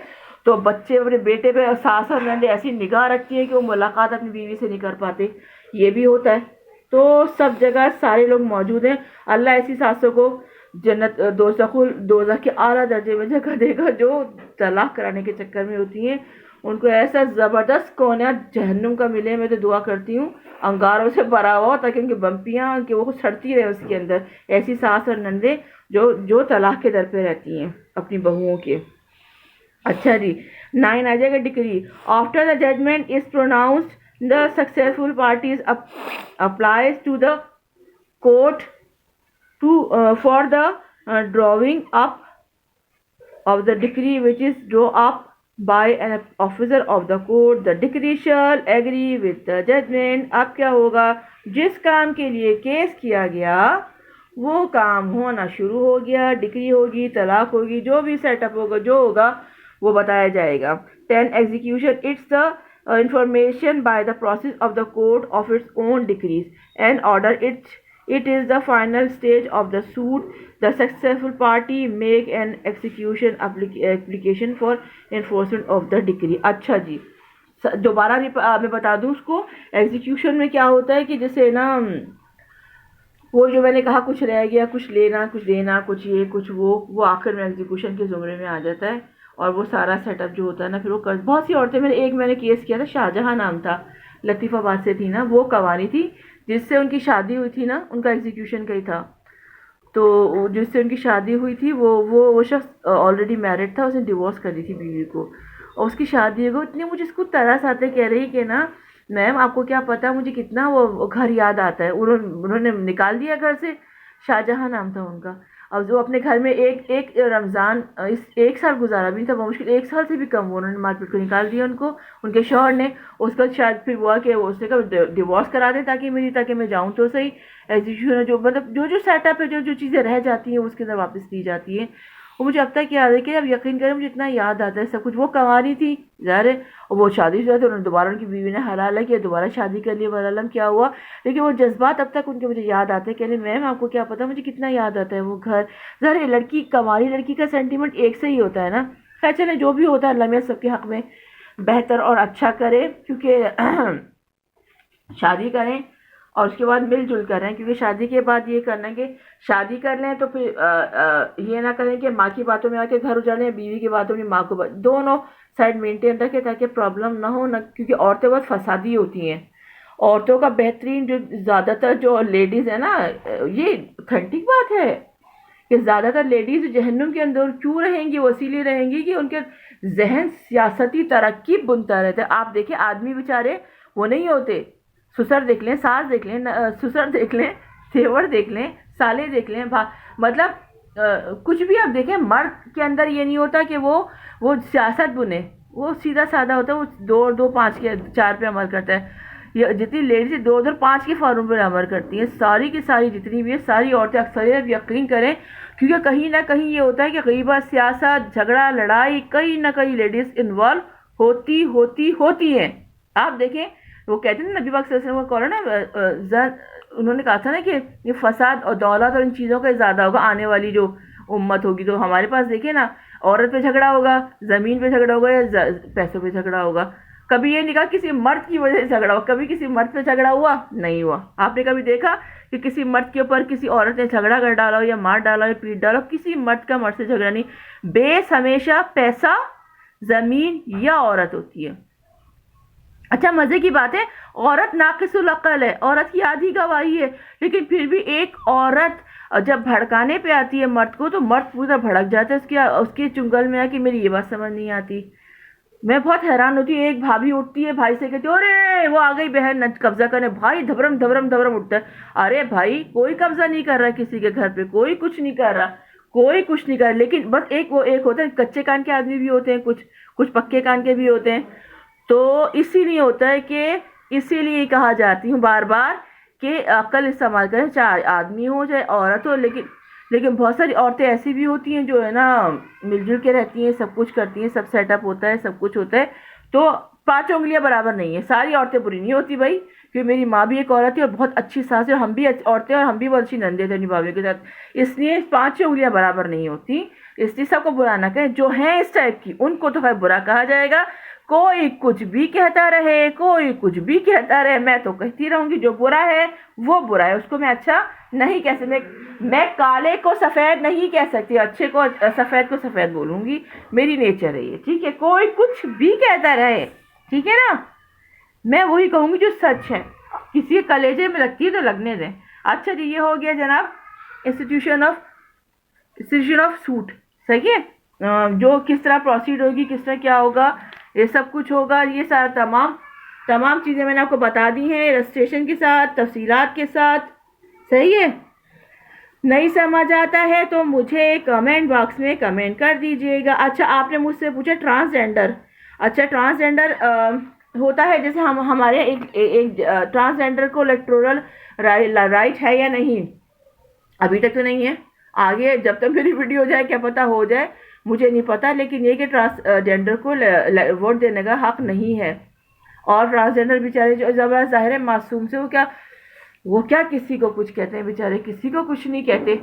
तो बच्चे अपने बेटे पे सास और नंद ऐसी निगाह रखती है कि वो मुलाकात अपनी बीवी से नहीं कर पाते. ये भी होता है. तो सब जगह सारे लोग मौजूद हैं. अल्लाह ऐसी सासों को जन्नत दोज़ख के आला दर्जे में जगह देगा जो तलाक कराने के चक्कर में होती हैं. उनको ऐसा ज़बरदस्त कोना जहन्नुम का मिले. मैं तो दुआ करती हूँ अंगारों से भरा हुआ, ताकि उनकी बम्पियाँ कि वो सड़ती रहे उसके अंदर. ऐसी सास और नंदे जो तलाक के दर पे रहती हैं अपनी बहुओं के. अच्छा जी, 9 आ जाएगा decree. After the judgment is pronounced the successful parties applies to the court for the drawing up of the decree which is drawn up by an officer of the court. The decree shall agree with the judgment. अब क्या होगा, जिस काम के लिए case किया गया वो काम होना शुरू हो गया, डिक्री होगी, तलाक होगी, जो भी सेटअप होगा, जो होगा वो बताया जाएगा. 10 execution, it's the information by the process of the court of its own decrees and order. It is the final stage of the suit. The successful party make an execution application for enforcement of the decree. अच्छा जी, दोबारा मैं बता दूं उसको। Execution में क्या होता है कि जैसे ना वो जो मैंने कहा कुछ रह गया, कुछ लेना कुछ देना, कुछ ये कुछ वो आखिर में एग्जीक्यूशन के जुमरे में आ जाता है। और वो सारा सेटअप जो होता है ना, फिर वो कर बहुत सी औरतें, मैंने केस किया था, शाहजहां नाम था, लतीफ़ाबाद से थी ना, वो कवानी थी जिससे उनकी शादी हुई थी ना, उनका एग्जीक्यूशन का ही था। तो जिससे उनकी शादी हुई थी वो शख्स ऑलरेडी मैरिड था, उसने डिवोर्स कर दी थी बीवी को, और उसकी शादी हो गई। इतनी मुझे इसको तरस आते, कह रही कि ना मैम आपको क्या पता मुझे कितना वो घर याद आता है। उन्होंने निकाल दिया घर से, शाहजहां नाम था उनका। अब जो अपने घर में एक एक रमज़ान इस एक साल गुजारा भी नहीं था, बहुत मुश्किल, एक साल से भी कम, उन्होंने मार्केट को निकाल दिया उनको, उनके शौहर ने। उसके बाद शायद फिर हुआ कि उसने कहा डिवोर्स करा दें ताकि मैं जाऊँ तो सही। एग्जीक्यूशन जो मतलब जो सेटअप है, जो चीज़ें रह जाती हैं उसके अंदर वापस दी जाती हैं। वो मुझे अब तक याद है कि अब यकीन करें मुझे इतना याद आता है सब कुछ। वो कंवारी थी ज़ाहिर है, और वो शादीशुदा थे, उन्होंने दोबारा उनकी बीवी ने हलाला किया, दोबारा शादी कर लिया, वल्लम क्या हुआ। लेकिन वो जज्बात अब तक उनके मुझे याद आते हैं। कहने मैम आपको क्या पता मुझे कितना याद आता है वो घर। ज़ाहिर है लड़की, कंवारी लड़की का सेंटीमेंट एक से ही होता है ना। खैर चले, जो भी होता है अल्लाह मियां सबके हक़ में बेहतर और अच्छा करे, क्योंकि शादी करें और उसके बाद मिलजुल कर रहें, क्योंकि शादी के बाद ये करना कि शादी कर लें तो फिर ये ना करें कि माँ की बातों में आके घर उजाड़ें, बीवी की बातों में माँ को दोनों साइड मेंटेन रखें ताकि प्रॉब्लम ना हो ना, क्योंकि औरतें बहुत फसादी होती हैं। औरतों का बेहतरीन जो ज़्यादातर जो लेडीज़ है ना, ये ऑथेंटिक बात है कि ज़्यादातर लेडीज़ जहन्नुम के अंदर क्यों रहेंगी, वो इसीलिए रहेंगी कि उनके जहन सियासती तरक्की बुनता रहता है। आप देखें आदमी बेचारे वो नहीं होते, ससुर देख लें, सास देख लें, ससुर देख लें, देवर देख लें, साले देख लें, मतलब कुछ भी आप देखें, मर्द के अंदर ये नहीं होता कि वो सियासत बुने, वो सीधा साधा होता है, वो दो दो पाँच के चार पे अमल करता है। ये जितनी लेडीज दो उधर पाँच के फार्मूले पर अमल करती हैं, सारी की सारी जितनी भी है, सारी औरतें अक्सर यकीन करें, क्योंकि कहीं ना कहीं ये होता है कि गीबत, सियासत, झगड़ा, लड़ाई, कहीं ना कहीं लेडीज इन्वॉल्व होती हैं। आप देखें, वो कहते हैं नबी पाक सल्लल्लाहु अलैहि वसल्लम को ना, उन्होंने कहा था ना कि ये फसाद और दौलत और इन चीज़ों का ज़्यादा होगा आने वाली जो उम्मत होगी। तो हमारे पास देखिए ना, औरत पे झगड़ा होगा, ज़मीन पे झगड़ा होगा, या पैसों पे झगड़ा होगा। कभी ये नहीं कहा किसी मर्द की वजह से झगड़ा हो, कभी किसी मर्द पे झगड़ा हुआ नहीं हुआ। आपने कभी देखा कि किसी मर्द के ऊपर किसी औरत ने झगड़ा कर डाला हो, या मार डाला हो, या पीट डाला हो? किसी मर्द का मर्द से झगड़ा नहीं। बेस हमेशा पैसा, ज़मीन या औरत होती है। अच्छा मजे की बात है, औरत नाकिसुल अक्ल है, औरत की आधी गवाही है, लेकिन फिर भी एक औरत जब भड़काने पे आती है मर्द को, तो मर्द पूरा भड़क जाता है उसके चुंगल में आके। मेरी ये बात समझ नहीं आती, मैं बहुत हैरान होती हूँ। एक भाभी उठती है, भाई से कहती है अरे वो आ गई बहन कब्जा करने, भाई धबरम धबरम धबरम उठता है। अरे भाई कोई कब्जा नहीं कर रहा किसी के घर पे, कोई कुछ नहीं कर रहा, कोई कुछ नहीं कर रहा। लेकिन बस एक होता है, कच्चे कान के आदमी भी होते हैं, कुछ पक्के कान के भी होते हैं। तो इसीलिए होता है कि इसीलिए कहा जाती हूँ बार बार कि अक्ल इस्तेमाल करें, चाहे आदमी हो चाहे औरत हो। लेकिन बहुत सारी औरतें ऐसी भी होती हैं जो है ना मिलजुल के रहती हैं, सब कुछ करती हैं, सब सेटअप होता है, सब कुछ होता है। तो पांच उंगलियां बराबर नहीं है, सारी औरतें बुरी नहीं होती भाई, क्योंकि मेरी माँ भी एक औरत है और बहुत अच्छी सास है, और हम भी औरतें, और हम भी बहुत अच्छी नंदे थे अपनी भाभी के साथ। इसलिए पांच उंगलियां बराबर नहीं होती, इसलिए सबको बुरा ना कहें। जो है इस टाइप की उनको तो खैर बुरा कहा जाएगा। कोई कुछ भी कहता रहे, कोई कुछ भी कहता रहे, मैं तो कहती रहूंगी जो बुरा है वो बुरा है, उसको मैं अच्छा नहीं कह सकती। मैं काले को सफेद नहीं कह सकती, अच्छे को सफेद को सफेद बोलूंगी, मेरी नेचर है ये, ठीक है। कोई कुछ भी कहता रहे, ठीक है ना, मैं वही कहूंगी जो सच है। किसी के कलेजे में लगती है तो लगने दें। अच्छा जी, ये हो गया जनाब इंस्टीट्यूशन ऑफ सूट, सही है। जो किस तरह प्रोसीड होगी, किस तरह क्या होगा, ये सब कुछ होगा। ये सारा तमाम चीज़ें मैंने आपको बता दी हैं, रजिस्ट्रेशन के साथ, तफसीलात के साथ, सही है। नहीं समझ आता है तो मुझे कमेंट बॉक्स में कमेंट कर दीजिएगा। अच्छा, आपने मुझसे पूछा ट्रांसजेंडर। अच्छा, ट्रांसजेंडर होता है जैसे हमारे एक ट्रांसजेंडर को इलेक्टोरल राइट है या नहीं, अभी तक तो नहीं है। आगे जब तक मेरी वीडियो हो जाए, क्या पता हो जाए, मुझे नहीं पता। लेकिन ये कि ट्रांसजेंडर को वोट देने का हक नहीं है। और ट्रांसजेंडर बेचारे जो जब ज़ाहिर है मासूम से, वो क्या वो क्या किसी को कुछ कहते हैं, बेचारे किसी को कुछ नहीं कहते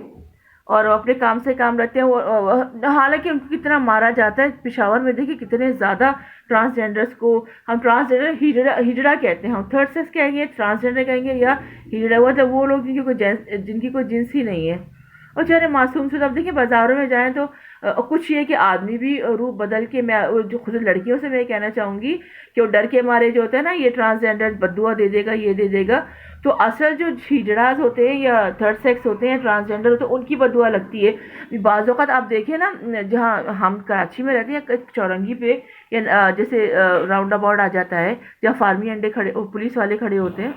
और अपने काम से काम रखते हैं। हालांकि उनको कितना मारा जाता है पिशावर में, देखिए कितने ज्यादा ट्रांसजेंडर्स को, हम ट्रांसजेंडर हिजड़ा हिजड़ा कहते हैं, हम थर्ड सेक्स कहेंगे, ट्रांसजेंडर कहेंगे या हिजड़ा, मतलब वो लोग जिनकी कोई जिन्स ही नहीं है। और बेचारे मासूम से, अब देखिए बाजारों में जाएं तो कुछ ये कि आदमी भी रूप बदल के, मैं जो खुद लड़कियों से मैं कहना चाहूंगी कि वो डर के मारे जो होता है ना, ये ट्रांसजेंडर बददुआ दे देगा, ये दे देगा, तो असल जो हिजड़ाज होते हैं या थर्ड सेक्स होते हैं, ट्रांसजेंडर होते हैं, उनकी बददुआ लगती है। बाज़ औक़ात आप देखें ना, जहाँ हम कराची में रहते हैं, चौरंगी पे या जैसे राउंड अबाउट आ जाता है, जहाँ फार्मी अंडे खड़े, पुलिस वाले खड़े होते हैं,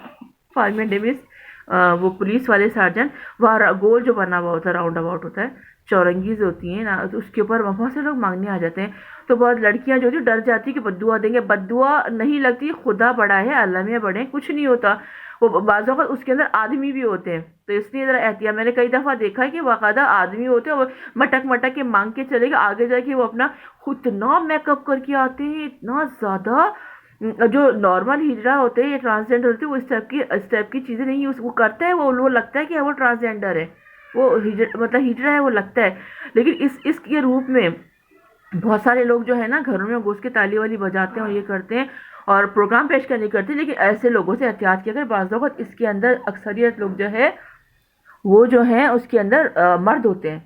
फार्मी अंडे मीन्स वो पुलिस वाले सार्जन, वहाँ गोल जो बना हुआ होता है, राउंड अबाउट होता है, चौरंगीज होती हैं ना, तो उसके ऊपर बहुत से लोग मांगने आ जाते हैं। तो बहुत लड़कियां जो डर जाती कि बद्दुआ देंगे, बद्दुआ नहीं लगती, खुदा बड़ा है, अल्लाह में बड़े, कुछ नहीं होता। वो बाज़ों का उसके अंदर आदमी भी होते हैं, तो इसलिए ज़रा एहतियात, मैंने कई दफ़ा देखा है कि बाकायदा आदमी होते हैं, वो मटक मटक के मांग के चलेगा, आगे जाके वो अपना खुद इतना मेकअप करके आते हैं, इतना ज़्यादा। जो नॉर्मल हिजड़ा होते हैं या ट्रांसजेंडर होते हैं, वो इस टाइप की चीज़ें नहीं वो करता है, वो लगता है कि वो ट्रांसजेंडर है, वो मतलब हिजड़ा है, वो लगता है। लेकिन इसके रूप में बहुत सारे लोग जो है ना, घरों में घुस के ताली वाली बजाते हैं और ये करते हैं और प्रोग्राम पेश करने करते हैं। लेकिन ऐसे लोगों से एहतियात किया अगर बाज़ वक़्त इसके अंदर अक्सरियत लोग जो है, वो जो है उसके अंदर मर्द होते हैं,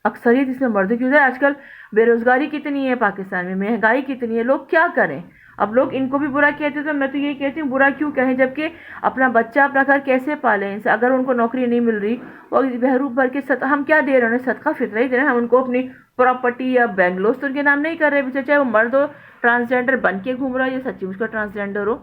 अक्सरियत इसमें मर्द, क्योंकि आजकल बेरोजगारी कितनी है पाकिस्तान में, महंगाई कितनी है, लोग क्या करें। अब लोग इनको भी बुरा कहते हैं, तो मैं तो यही कहती हूँ बुरा क्यों कहें, जबकि अपना बच्चा अपना घर कैसे पालें इनसे, अगर उनको नौकरी नहीं मिल रही और बहरूप भर के हम क्या दे रहे हैं, सदका फितरा ही दे रहे हैं, हम उनको अपनी प्रॉपर्टी या बेंगलोर तो उनके नाम नहीं कर रहे बेचारे, चाहे वो मर्द हो ट्रांसजेंडर बन के घूम रहा है या सच्ची उसका ट्रांसजेंडर हो,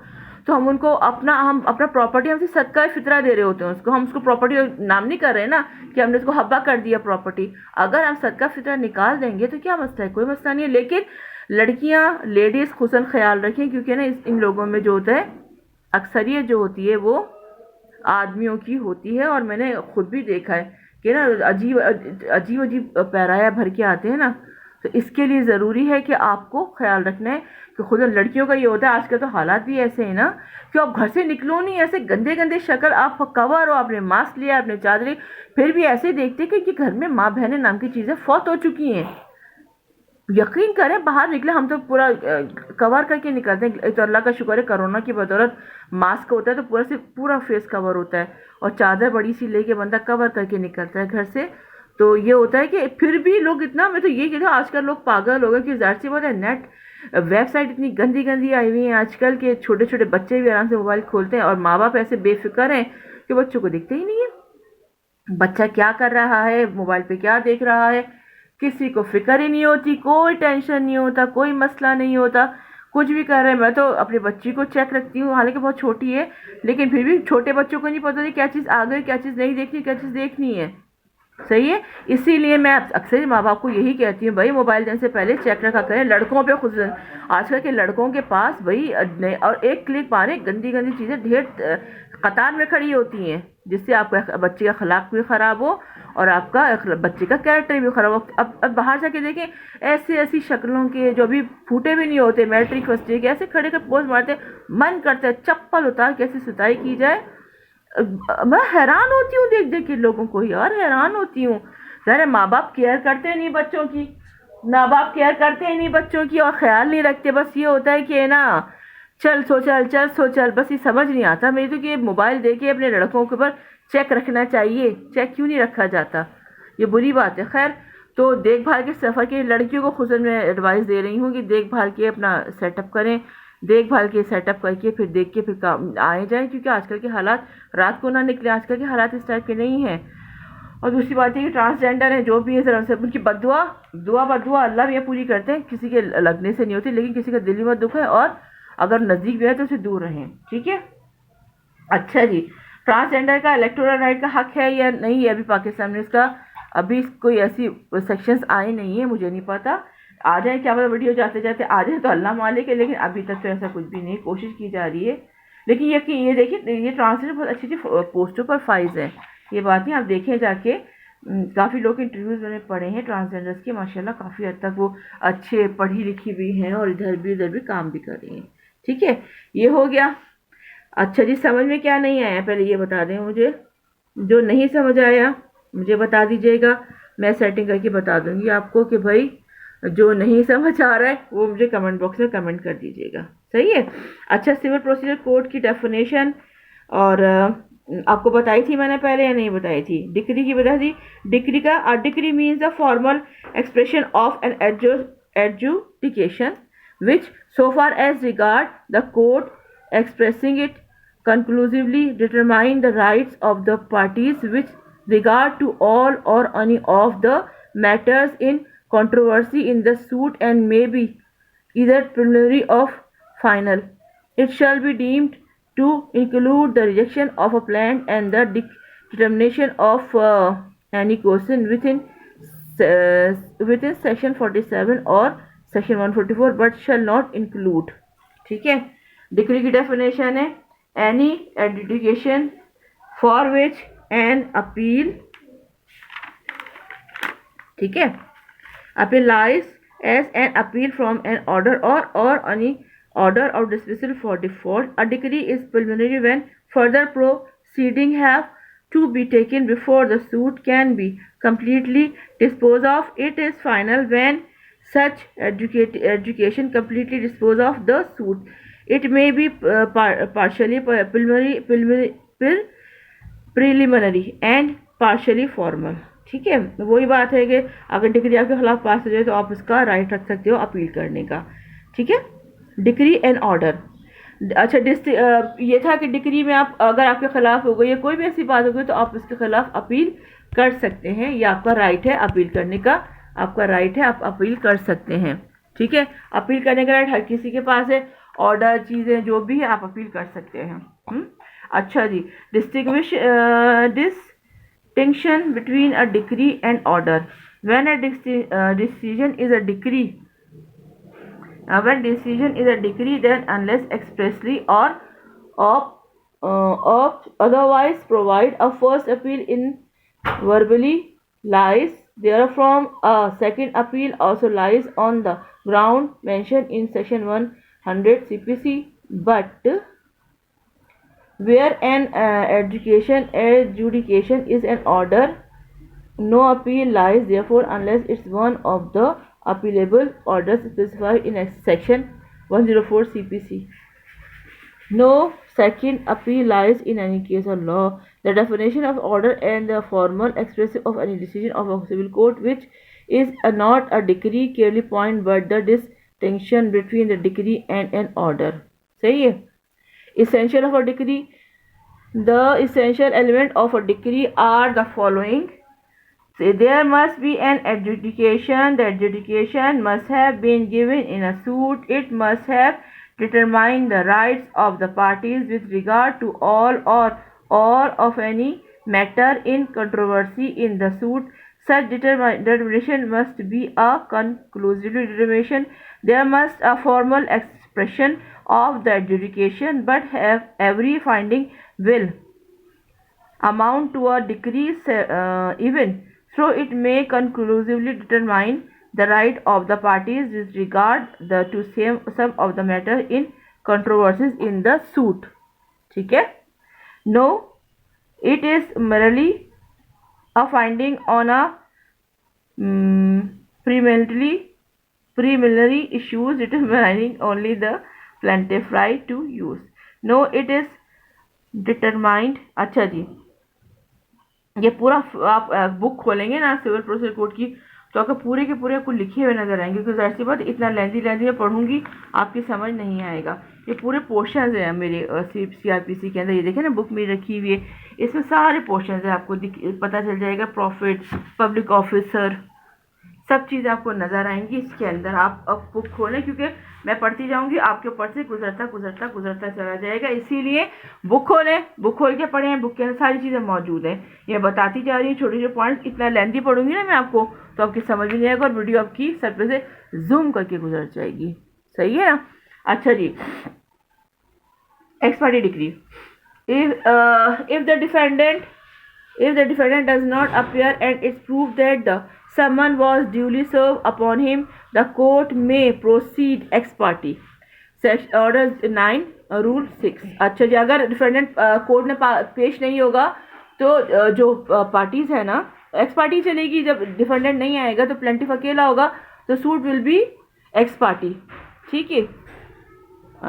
तो हम उनको हम अपना प्रॉपर्टी हमसे सदका फितरा दे रहे होते हैं उसको, हम उसको प्रॉपर्टी नाम नहीं कर रहे ना कि हमने उसको हब्बा कर दिया प्रॉपर्टी। अगर हम सदका फितरा निकाल देंगे तो क्या मसला है, कोई मसला नहीं है। लेकिन लड़कियां, लेडीज खुसन ख्याल रखें, क्योंकि ना इन लोगों में जो होता है अक्सरियत जो होती है वो आदमियों की होती है, और मैंने खुद भी देखा है कि ना अजीब अजीब अजीब पैराया भर के आते हैं ना, तो इसके लिए ज़रूरी है कि आपको ख्याल रखना है कि खुद लड़कियों का ये होता है। आजकल तो हालात भी ऐसे हैं ना कि आप घर से निकलो नहीं, ऐसे गंदे गंदे शक्ल, आप कवर हो, आपने मास्क लिया, आपने चादरें, फिर भी ऐसे देखते कि घर में माँ बहनें नाम की चीज़ें फौत हो चुकी हैं। यकीन करें, बाहर निकले हम तो पूरा कवर करके निकलते हैं, तो अल्लाह का शुक्र है कोरोना की बदौलत मास्क होता है तो पूरा से पूरा फेस कवर होता है, और चादर बड़ी सी लेके बंदा कवर करके निकलता है घर से। तो ये होता है कि फिर भी लोग इतना, मैं तो ये कहती हूँ आजकल लोग पागल हो गए कि जाहिर सी बात है, नेट वेबसाइट इतनी गंदी गंदी आई हुई है आजकल के, छोटे छोटे बच्चे भी आराम से मोबाइल खोलते हैं और माँ बाप ऐसे बेफिक्र हैं कि बच्चों को दिखते ही नहीं है बच्चा क्या कर रहा है, मोबाइल पे क्या देख रहा है, किसी को फिक्र ही नहीं होती, कोई टेंशन नहीं होता, कोई मसला नहीं होता, कुछ भी कर रहे हैं। मैं तो अपनी बच्ची को चेक रखती हूँ, हालांकि बहुत छोटी है, लेकिन फिर भी छोटे बच्चों को नहीं पता क्या चीज़ आ गई, क्या चीज़ नहीं देखनी, क्या चीज़ देखनी है। सही है, इसीलिए मैं अक्सर माँ बाप को यही कहती हूँ, भाई मोबाइल देने से पहले चेक रखा करें। लड़कों पे खुद, आजकल के लड़कों के पास भाई और एक क्लिक मारे गंदी गंदी चीज़ें ढेर कतार में खड़ी होती हैं, जिससे आपका बच्चे का अखलाक भी ख़राब हो और आपका बच्चे का कैरेक्टर भी ख़राब हो। अब बाहर जाके देखें, ऐसी ऐसी शक्लों के जो भी फूटे भी नहीं होते, मैट्रिक फर्स्ट ईयर के, ऐसे खड़े कर पोज मारते, मन करता है चप्पल उतार कैसे सुताई की जाए। मैं हैरान होती हूँ देख देख के लोगों को, यार हैरान होती हूँ। ज़रा माँ बाप केयर करते नहीं बच्चों की, माँ बाप केयर करते ही नहीं बच्चों की और ख्याल नहीं रखते, बस ये होता है कि ना चल सो चल, बस ये समझ नहीं आता मेरी तो कि मोबाइल दे के अपने लड़कों के ऊपर चेक रखना चाहिए, चेक क्यों नहीं रखा जाता, ये बुरी बात है। खैर, तो देखभाल के सफ़र के लड़कियों को खुद मैं एडवाइस दे रही हूँ कि देखभाल के अपना सेटअप करें, देखभाल के सेटअप करके फिर देख के फिर काम आए जाएं, क्योंकि आजकल के हालात रात को ना निकले, आजकल के हालात इस टाइप के नहीं हैं। और दूसरी बात है कि ट्रांसजेंडर है जो भी है, ज़रा से उनकी बद्दुआ अल्लाह भी पूरी करते हैं, किसी के लगने से नहीं होती, लेकिन किसी का दिल में दुख है और अगर नज़दीक भी है तो उसे दूर रहें, ठीक है। अच्छा जी, ट्रांसजेंडर का इलेक्टोरल राइट का हक है या नहीं है अभी पाकिस्तान में, इसका अभी कोई ऐसी सेक्शंस आए नहीं है, मुझे नहीं पता, आ जाए क्या पता, वीडियो जाते जाते आ जाए तो अल्लाह मालिक है, लेकिन अभी तक तो ऐसा कुछ भी नहीं, कोशिश की जा रही है। लेकिन ये देखिए, ये ट्रांसजेंडर बहुत अच्छी पोस्टों पर फाइज है, ये बात नहीं, आप देखें जाके, काफ़ी लोग इंटरव्यूज़ मैंने पढ़े हैं ट्रांसजेंडर्स के, माशाल्लाह काफ़ी हद तक वो अच्छे पढ़ी लिखी भी हैं और इधर भी काम भी कर रही हैं, ठीक है। ये हो गया। अच्छा जी, समझ में क्या नहीं आया पहले ये बता दें मुझे। जो नहीं समझ आया मुझे बता दीजिएगा, मैं सेटिंग करके बता दूंगी आपको कि भाई जो नहीं समझ आ रहा है वो मुझे कमेंट बॉक्स में कमेंट कर दीजिएगा। सही है। अच्छा, सिविल प्रोसीजर कोड की डेफिनेशन और आपको बताई थी मैंने पहले या नहीं बताई थी? डिक्री की बताई थी। डिक्री का decree means the formal expression of an adjudication which so far as regard the court expressing it conclusively determine the rights of the parties with regard to all or any of the matters in controversy in the suit and may be either preliminary or final. It shall be deemed to include the rejection of a plan and the determination of any question within section 47 or section 144 but shall not include. ठीक है। Decree की definition है any adjudication for which an appeal, ठीक है, appeal lies as an appeal from an order or any order of dismissal for default. A decree is preliminary when further proceeding have to be taken before the suit can be completely disposed of. It is final when such adjudication completely dispose of the suit. It may be partially preliminary and partially formal. ठीक है, वही बात है कि अगर decree आपके खिलाफ पास हो जाए तो आप उसका राइट रख सकते हो अपील करने का। ठीक है, डिक्री एंड ऑर्डर। अच्छा, ये था कि डिक्री में आप अगर आपके खिलाफ हो गई या कोई भी ऐसी बात हो गई तो आप उसके खिलाफ अपील कर सकते हैं, ये आपका राइट है अपील करने का, आपका राइट है, आप अपील कर सकते हैं। ठीक है, अपील करने का राइट हर किसी के पास है। ऑर्डर चीज़ें जो भी है आप अपील कर सकते हैं। अच्छा जी, distinction between a decree and order. When a decision is a decree, then unless expressly or otherwise provide a first appeal in verbally lies therefrom a second appeal also lies on the ground mentioned in section 100 CPC, but where an adjudication is an order, no appeal lies therefore unless it's one of the appealable orders specified in section 104 CPC. No second appeal lies in any case of law. The definition of order and the formal expressive of any decision of a civil court which is not a decree clearly point but the distinction between the decree and an order. सही है। Essential of a decree. The essential element of a decree are the following. There must be an adjudication. The adjudication must have been given in a suit. It must have determined the rights of the parties with regard to all or of any matter in controversy in the suit. Such determination must be a conclusive determination. There must a formal expression of the adjudication, but every finding will amount to a decree even so it may conclusively determine the right of the parties with regard to some of the matter in controversies in the suit. ठीक है। No, it is merely a finding on a preliminary issues determining only the plaintiff right to use. No, it is determined. अच्छा जी, ये पूरा आप book खोलेंगे ना civil procedure code की तो आपको पूरे के पूरे आपको लिखे हुए नजर आएंगे, क्योंकि जाहिर सी बात इतना लेंदी मैं पढ़ूंगी आपकी समझ नहीं आएगा। ये पूरे पोर्शंस हैं मेरे CRPC के अंदर, ये देखें ना बुक में रखी हुई है, इसमें सारे पोर्शंस है, आपको पता चल जाएगा। प्रॉफिट, पब्लिक ऑफिसर, सब चीज़ें आपको नज़र आएंगी इसके अंदर। आप अब बुक खोलें, क्योंकि मैं पढ़ती जाऊंगी आपके ऊपर से गुजरता चला जाएगा, इसीलिए बुक खोलें, बुक खोल के पढ़ें। बुक के अंदर सारी चीज़ें मौजूद हैं, ये बताती जा रही हूँ छोटे छोटे पॉइंट। इतना लेंथी पढ़ूंगी ना मैं आपको तो आपकी समझ में नहीं आएगा और वीडियो आपकी सर पे से जूम करके गुजर जाएगी। सही है ना। अच्छा जी, ex parte decree. If the defendant does not appear and it's proved that the summon was duly served upon him, the court may proceed ex parte. Order 9 rule 6। अच्छा जी, अगर डिफेंडेंट कोर्ट में पेश नहीं होगा तो जो पार्टीज है ना, एक्स पार्टी चलेगी। जब डिफेंडेंट नहीं आएगा तो प्लेंटिफ अकेला होगा, तो suit will be x party. ठीक है।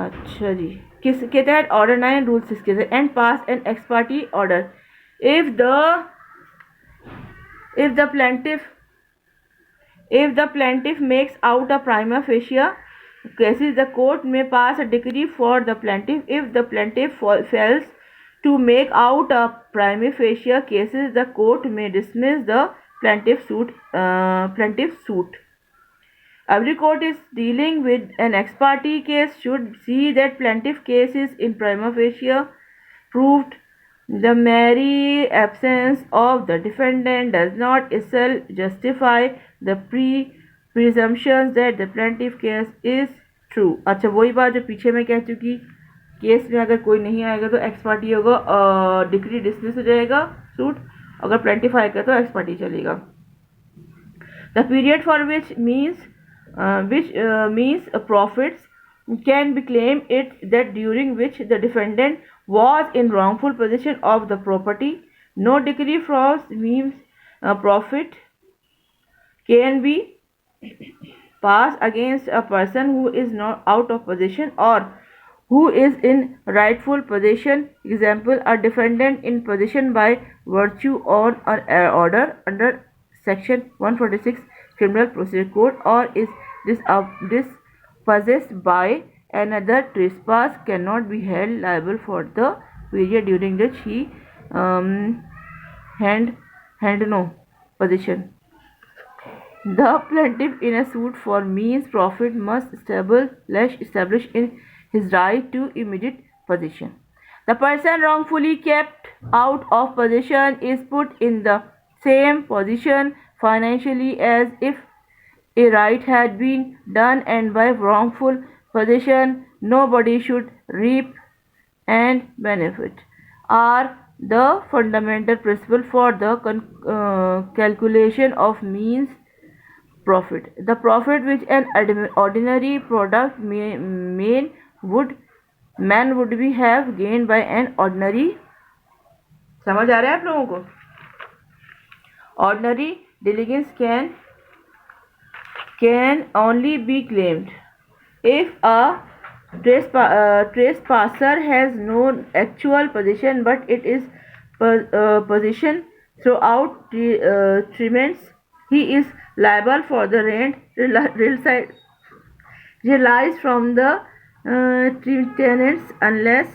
अच्छा जी, किसके तहत? ऑर्डर 9 रूल 6 के तहत। And pass an ex parte order if the plaintiff makes out a prima facie cases, the court may pass a decree for the plaintiff. If the plaintiff fails to make out a prima facie cases, the court may dismiss the plaintiff's suit. Every court is dealing with an ex parte case should see that plaintiff case is in prima facie proved. The mere absence of the defendant does not itself justify the presumptions that the plaintiff case is true. अच्छा, वही बात जो पीछे में कह चुकी, case में अगर कोई नहीं आएगा तो एक्स पार्टी होगा, डिक्री डिसमिस हो जाएगा सूट। अगर प्लेंटिफ आएगा तो एक्स पार्टी चलेगा। The period for which means profits can be claimed it that during which the defendant was in wrongful possession of the property. No decree for means profit can be passed against a person who is not out of possession or who is in rightful possession. Example, a defendant in possession by virtue of an order under section 146 criminal procedure code or is dispossessed by another trespass cannot be held liable for the period during which he had no possession. The plaintiff in a suit for means profit must establish in his right to immediate possession. The person wrongfully kept out of possession is put in the same position financially as if a right had been done, and by wrongful possession nobody should reap and benefit are the fundamental principle for the calculation of means profit. The profit which an ordinary product man would be have gained by an ordinary, समझ आ रहा है आप लोगों को? Ordinary diligence can only be claimed if a trespasser has no actual possession but it is possession throughout treatments. He is liable for the rent realized from the tenants unless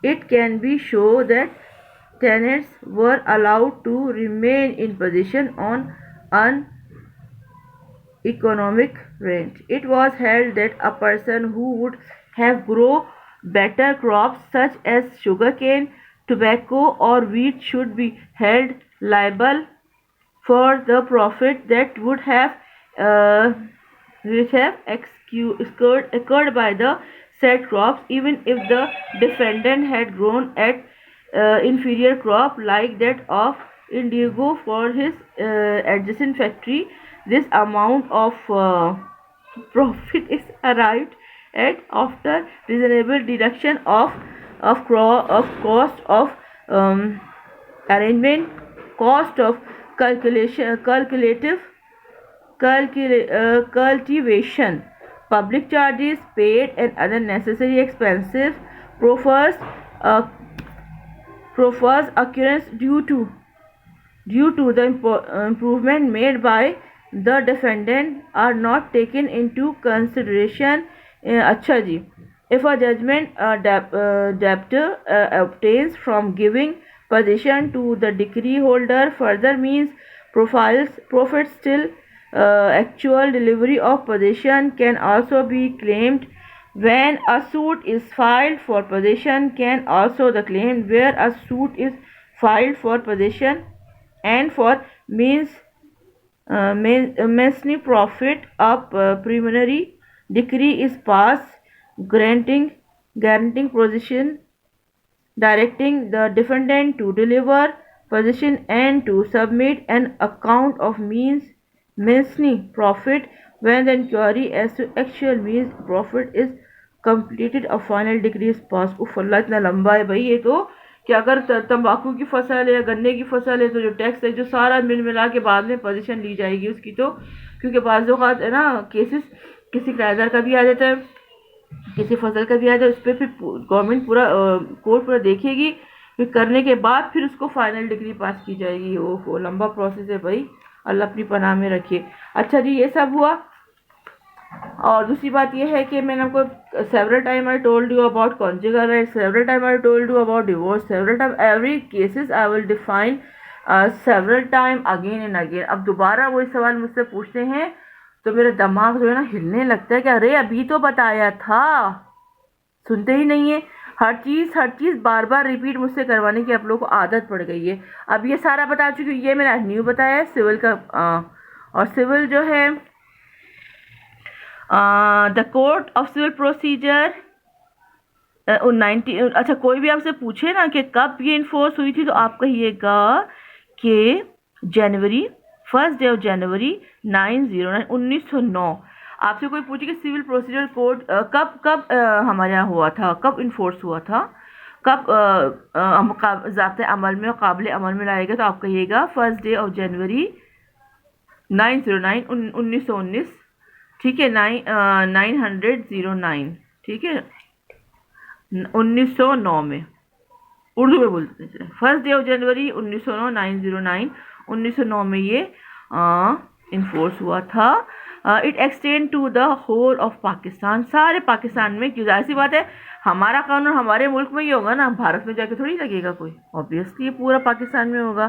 it can be shown that tenants were allowed to remain in possession on uneconomic rent. It was held that a person who would have grown better crops such as sugarcane, tobacco or wheat should be held liable for the profit that would have occurred by the said crops, even if the defendant had grown at inferior crop like that of indigo for his adjacent factory. This amount of profit is arrived at after reasonable deduction of cost of arrangement, cost of cultivation, public charges paid and other necessary expenses. Proffers occurrence due to the improvement made by the defendant are not taken into consideration. अच्छा जी, if a judgment debtor obtains from giving possession to the decree holder further means profits still actual delivery of possession can also be claimed. When a suit is filed for possession can also the claim where a suit is filed for possession and for means profit. A preliminary decree is passed granting possession, directing the defendant to deliver possession and to submit an account of means profit when the inquiry as to actual means profit is completed a final decree is pass. उफ अल्लाह, इतना लंबा है भाई ये तो, कि अगर तंबाकू की फसल है या गन्ने की फसल है तो जो टैक्स है जो सारा मिल मिला के बाद में पोजीशन ली जाएगी उसकी, तो क्योंकि बाज़ औक़ात है ना केसेस किसी किराएदार का भी आ जाता है, किसी फसल का भी आ जाता है, उस पर फिर गवर्नमेंट पूरा कोर्ट पूरा देखेगी, फिर करने के बाद फिर उसको फाइनल डिग्री पास की जाएगी। ओहो लंबा प्रोसेस है भाई, अल्लाह अपनी पनाह में रखे। अच्छा जी, ये सब हुआ। और दूसरी बात ये है कि मैंने आपको several time I told you about conjugal right, several time I told you about divorce, several time every cases I will define several time again and again. अब दोबारा वही सवाल मुझसे पूछते हैं तो मेरा दिमाग जो है ना हिलने लगता है कि अरे अभी तो बताया था, सुनते ही नहीं है। हर चीज़ बार बार रिपीट मुझसे करवाने की आप लोगों को आदत पड़ गई है। अब ये सारा बता चुकी हूँ, ये मैंने न्यू बताया है सिविल का। और सिविल जो है the court of civil procedure 19। अच्छा, कोई भी आपसे पूछे ना कि कब ये इन्फोर्स हुई थी तो आप कहिएगा कि जनवरी, फर्स्ट डे ऑफ जनवरी 1909। आपसे कोई पूछे कि सिविल प्रोसीजर कोड कब हमारे यहाँ हुआ था, कब इन्फोर्स हुआ था, कब ज़ाब्ते अमल में और काबिल अमल में लाएगा, तो आप कहिएगा फर्स्ट डे ऑफ जनवरी 909 1919, ठीक है, 909, ठीक है, 1909 में, उर्दू में बोलते हैं। फर्स्ट डे ऑफ जनवरी 1909 909 1909 में ये इन्फोर्स हुआ था। It extend to the whole of Pakistan, सारे पाकिस्तान में। क्यों, जाहिर सी बात है हमारा कानून हमारे मुल्क में ही होगा ना, भारत में जाके थोड़ी लगेगा कोई, ऑब्वियसली ये पूरा पाकिस्तान में होगा,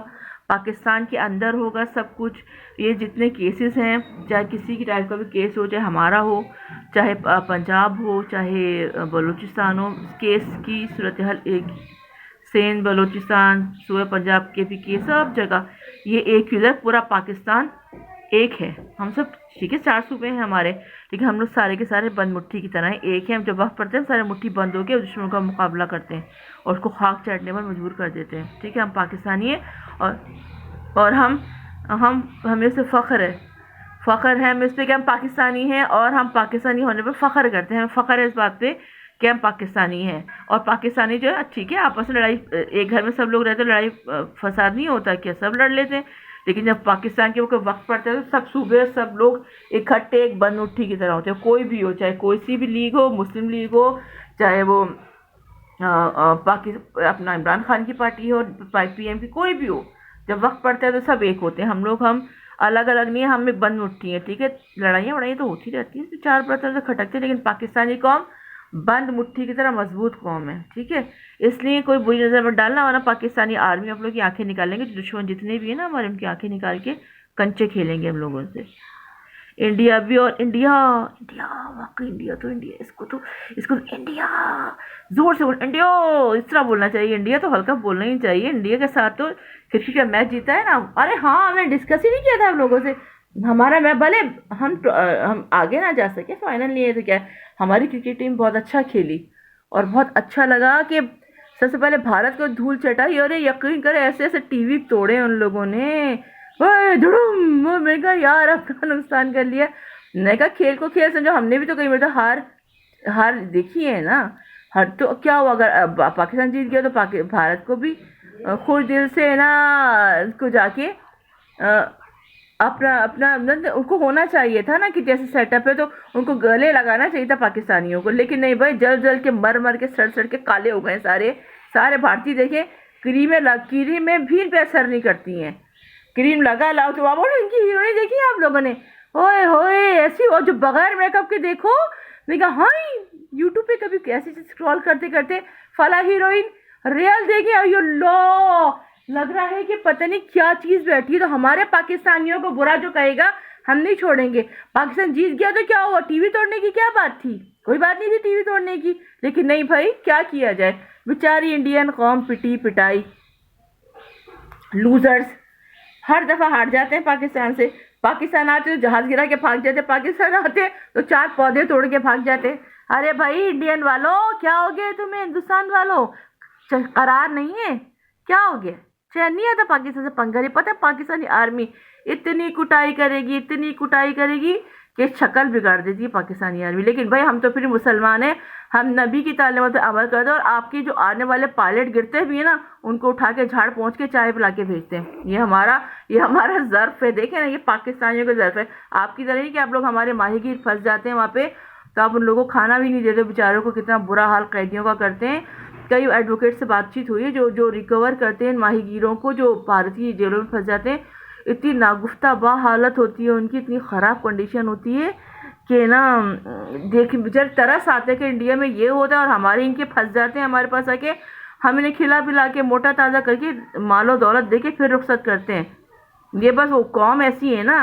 पाकिस्तान के अंदर होगा सब कुछ। ये जितने केसेस हैं, चाहे किसी की टाइप का भी केस हो, चाहे हमारा हो, चाहे पंजाब हो, चाहे बलूचिस्तान हो, केस की सूरत हाल एक, सिंध, बलूचिस्तान, सूबे पंजाब के भी केस, सब जगह ये एक ही, पूरा पाकिस्तान एक है। हम सब ठीक है 4 सूबे हैं हमारे, लेकिन हम लोग सारे के सारे बंद मुट्ठी की तरह एक है। हम जब वक्त पड़ते हैं सारे मुट्ठी बंद होकर दुश्मन का मुकाबला करते हैं और उसको खाक चाटने पर मजबूर कर देते हैं। ठीक है, हम पाकिस्तानी हैं और हमें से फ़ख्र है हमें इस पर कि हम पाकिस्तानी हैं, और हम पाकिस्तानी होने पर फ़ख्र करते हैं। हमें फ़ख्र है इस बात पे कि हम पाकिस्तानी हैं। और पाकिस्तानी जो है ठीक है, आपस में लड़ाई, एक घर में सब लोग रहते हैं, लड़ाई फसाद नहीं होता क्या, सब लड़ लेते हैं, लेकिन जब पाकिस्तान के ऊपर वक्त पड़ता है तो सब सूबे सब लोग इकट्ठे एक बंद मुट्ठी की तरह होते हैं। कोई भी हो, चाहे कोई सी भी लीग हो, मुस्लिम लीग हो, चाहे वो अपना इमरान खान की पार्टी हो, PM की, कोई भी हो, जब वक्त पड़ता है तो सब एक होते हैं। हम अलग अलग नहीं है, हम एक बंद मुट्ठी है। ठीक है, लड़ाइयाँ तो होती रहती हैं, चार बर्तन से खटकते हैं, लेकिन पाकिस्तानी कौम बंद मुट्ठी की तरह मजबूत कौम है। ठीक है, इसलिए कोई बुरी नज़र में डालना, वरना पाकिस्तानी आर्मी आप लोग की आंखें निकालेंगे, दुश्मन जितने भी है ना हमारे, उनकी आंखें निकाल के कंचे खेलेंगे हम लोगों से। इंडिया भी, और इंडिया वाकई इंडिया तो इंडिया, इसको इंडिया जोर से बोल, इंडिया इस तरह बोलना चाहिए। इंडिया तो हल्का बोलना ही चाहिए। इंडिया के साथ तो क्रिकेट का मैच जीता है ना। अरे हाँ, हमने डिस्कस ही नहीं किया था आप लोगों से, हमारा मैच, भले हम आगे ना जा सके, फाइनल नहीं है तो क्या, हमारी क्रिकेट टीम बहुत अच्छा खेली और बहुत अच्छा लगा कि सबसे पहले भारत को धूल चटाई। और यकीन करे ऐसे ऐसे टीवी तोड़े उन लोगों ने, धुड़ुम, मैंने कहा यार अफगानिस्तान कर लिया। मैंने कहा खेल को खेल समझो, हमने भी तो कई बार हार देखी है ना। हर तो क्या हुआ, अगर पाकिस्तान जीत गया तो भारत को भी खुद दिल से ना उसको जाके अपना उनको होना चाहिए था ना कि जैसे सेटअप है तो उनको गले लगाना चाहिए था पाकिस्तानियों को। लेकिन नहीं भाई, जल के मर के सड़ के काले हो गए सारे भारतीय। देखे क्रीम में भी पे असर नहीं करती हैं, क्रीम लगा लाओ तो वो इनकी हीरोइन देखी आप लोगों ने, ओए होए ऐसी, और जो बगैर मेकअप के देखो, मैं कहा हाँ यूट्यूब पे कभी कैसे स्क्रॉल करते करते फला हीरोइन रियल देखे, अयो लो, लग रहा है कि पता नहीं क्या चीज बैठी है। तो हमारे पाकिस्तानियों को बुरा जो कहेगा हम नहीं छोड़ेंगे। पाकिस्तान जीत गया तो क्या हुआ, टीवी तोड़ने की क्या बात थी, कोई बात नहीं थी टीवी तोड़ने की। लेकिन नहीं भाई, क्या किया जाए, बेचारी इंडियन कौम पिटाई, लूजर्स हर दफा हार जाते हैं पाकिस्तान से। पाकिस्तान आते तो जहाज गिरा के भाग जाते, पाकिस्तान आते तो 4 पौधे तोड़ के भाग जाते। अरे भाई इंडियन वालों, क्या हो गया तुम्हें, हिंदुस्तान वालों करार नहीं है, क्या हो गया, चैन नहीं आता पाकिस्तान से पंगा नहीं। पता है पाकिस्तानी आर्मी इतनी कुटाई करेगी कि शक्ल बिगाड़ देती है पाकिस्तानी आर्मी। लेकिन भाई हम तो फिर मुसलमान हैं, हम नबी की तालीमत पे अमल करते हैं, और आपकी जो आने वाले पायलट गिरते भी है ना, उनको उठा के झाड़ पहुँच के चाय पिला के भेजते हैं। ये हमारा ज़र्फ है, देखें ना, ये पाकिस्तानियों का ज़र्फ है। आपकी तरह नहीं कि आप लोग हमारे माहीगीर फंस जाते हैं वहाँ पे, तो आप उन लोगों को खाना भी नहीं देते बेचारों को, कितना बुरा हाल कैदियों का करते हैं। कई एडवोकेट से बातचीत हुई है जो जो रिकवर करते हैं माहीगीरों को जो भारतीय जेलों में फंस जाते हैं। इतनी नागुफ्ता बा हालत होती है उनकी, इतनी ख़राब कंडीशन होती है कि ना देख बेचारे तरस आते हैं कि इंडिया में ये होता है और हमारे इनके फंस जाते हैं हमारे पास आके। हम इन्हें खिला पिला के मोटा ताज़ा करके मालो दौलत दे के फिर रुखसत करते हैं। ये बस वो कौम ऐसी है ना,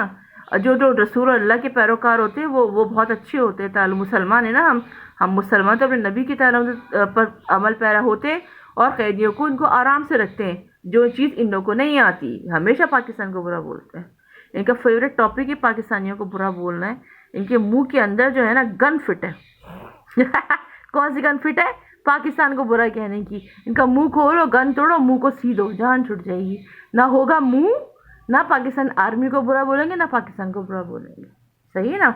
जो जो रसूल अल्लाह के पैरोकार होते हैं वो बहुत अच्छे होते हैं। तालु मुसलमान है ना, हम मुसलमान तो अपने नबी की तालीम पर अमल पैरा होते हैं और कैदियों को इनको आराम से रखते हैं। जो चीज़ इन लोगों को नहीं आती, हमेशा पाकिस्तान को बुरा बोलते हैं। इनका फेवरेट टॉपिक ही पाकिस्तानियों को बुरा बोलना है। इनके मुंह के अंदर जो है ना गन फिट है कौन सी गन फिट है? पाकिस्तान को बुरा कहने की। इनका मुंह खोलो, गन तोड़ो, मुंह को सीधो, जान छूट जाएगी। ना होगा मुंह, ना पाकिस्तान आर्मी को बुरा बोलेंगे, ना पाकिस्तान को बुरा बोलेंगे। सही है ना?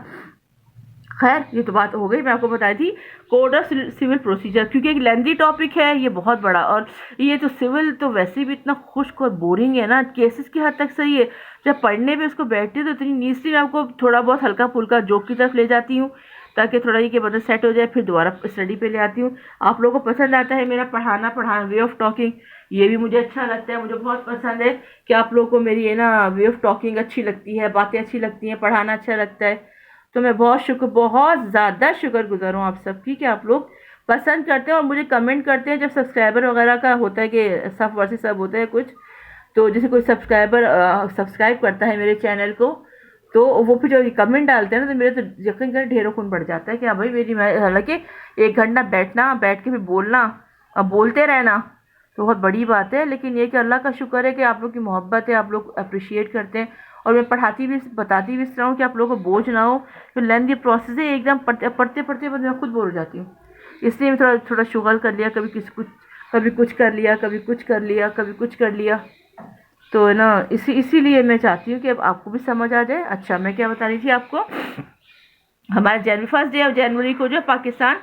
खैर, ये तो बात हो गई, मैं आपको बताई थी कोड ऑफ सिविल प्रोसीजर, क्योंकि एक लेंथी टॉपिक है ये, बहुत बड़ा। और ये तो सिविल तो वैसे भी इतना खुश्क और बोरिंग है ना, केसेस की हद तक सही है। जब पढ़ने पे उसको बैठती तो इतनी नीचली, मैं आपको थोड़ा बहुत हल्का फुल्का जोक की तरफ ले जाती हूँ ताकि थोड़ा ये कि बंदा सेट हो जाए, फिर दोबारा स्टडी पे ले आती हूँ। आप लोगों को पसंद आता है मेरा पढ़ाना वे ऑफ टॉकिंग, ये भी मुझे अच्छा लगता है। मुझे बहुत पसंद है कि आप लोगों को मेरी ना वे ऑफ टॉकिंग अच्छी लगती है, बातें अच्छी लगती हैं, पढ़ाना अच्छा लगता है। तो मैं बहुत ज़्यादा शुक्रगुजार हूँ आप सबकी कि आप लोग पसंद करते हैं और मुझे कमेंट करते हैं। जब सब्सक्राइबर वगैरह का होता है कि सब वर्सेस सब होता है कुछ, तो जैसे कोई सब्सक्राइबर सब्सक्राइब करता है मेरे चैनल को, तो वो फिर जो कमेंट डालते हैं ना, तो मेरे तो यकीन कर ढेरों खून बढ़ जाता है कि हाँ भाई मेरी, मैं हालांकि 1 घंटा बैठ के फिर बोलना और बोलते रहना तो बहुत बड़ी बात है, लेकिन ये कि अल्लाह का शुक्र है कि आप लोग की मोहब्बत है, आप लोग अप्रिशिएट करते हैं। और मैं बताती भी इस तरह हूँ कि आप लोगों को बोझ ना हो। तो लेंथी प्रोसेस है एकदम, पढ़ते मैं खुद बोर हो जाती हूँ। इसलिए मैं थोड़ा शुगल कर लिया, कभी कुछ कर लिया, कभी कुछ कर लिया। तो ना इसीलिए मैं चाहती हूँ कि अब आपको भी समझ आ जाए। अच्छा, मैं क्या बता रही थी आपको, हमारे फर्स्ट डे ऑफ जनवरी को जो Pakistan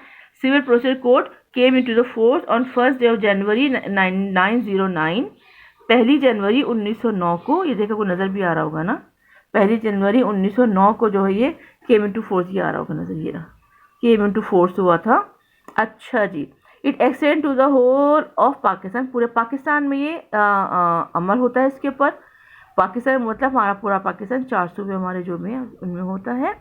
civil procedure code came into the force on first day of January 1909। 1 जनवरी 1909 को, ये देखो कोई नज़र भी आ रहा होगा ना, 1 जनवरी 1909 को जो है ये केम इनटू फोर्स, ये आ रहा होगा नज़र, ये रहा, केम इनटू फोर्स हुआ था। अच्छा जी, it extend to the whole of Pakistan, पूरे पाकिस्तान में ये अमल होता है इसके ऊपर। पाकिस्तान मतलब हमारा पूरा पाकिस्तान, 4 सूबे हमारे जो में उनमें होता है।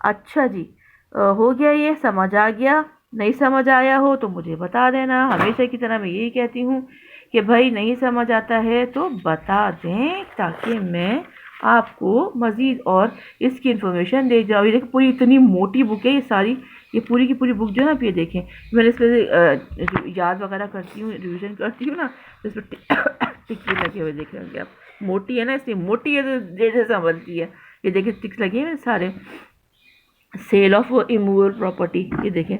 अच्छा जी, हो गया, ये समझ आ गया? नहीं समझ आया हो तो मुझे बता देना। हमेशा की तरह मैं यही कहती हूँ कि भाई नहीं समझ आता है तो बता दें, ताकि मैं आपको मज़ीद और इसकी इन्फॉर्मेशन दे जाऊँ। ये देखो पूरी इतनी मोटी बुक है ये सारी, ये पूरी की पूरी बुक जो है ना, आप ये देखें, मैंने इस पर याद वगैरह करती हूँ, रिविज़न करती हूँ ना, तो इस पर टिक्स भी लगे हुए देख लेंगे आप। मोटी है ना, इसलिए मोटी है तो देर से संभलती है। ये देखिए टिक्स लगे हैं सारे। सेल ऑफ इमूवेबल प्रॉपर्टी, ये देखें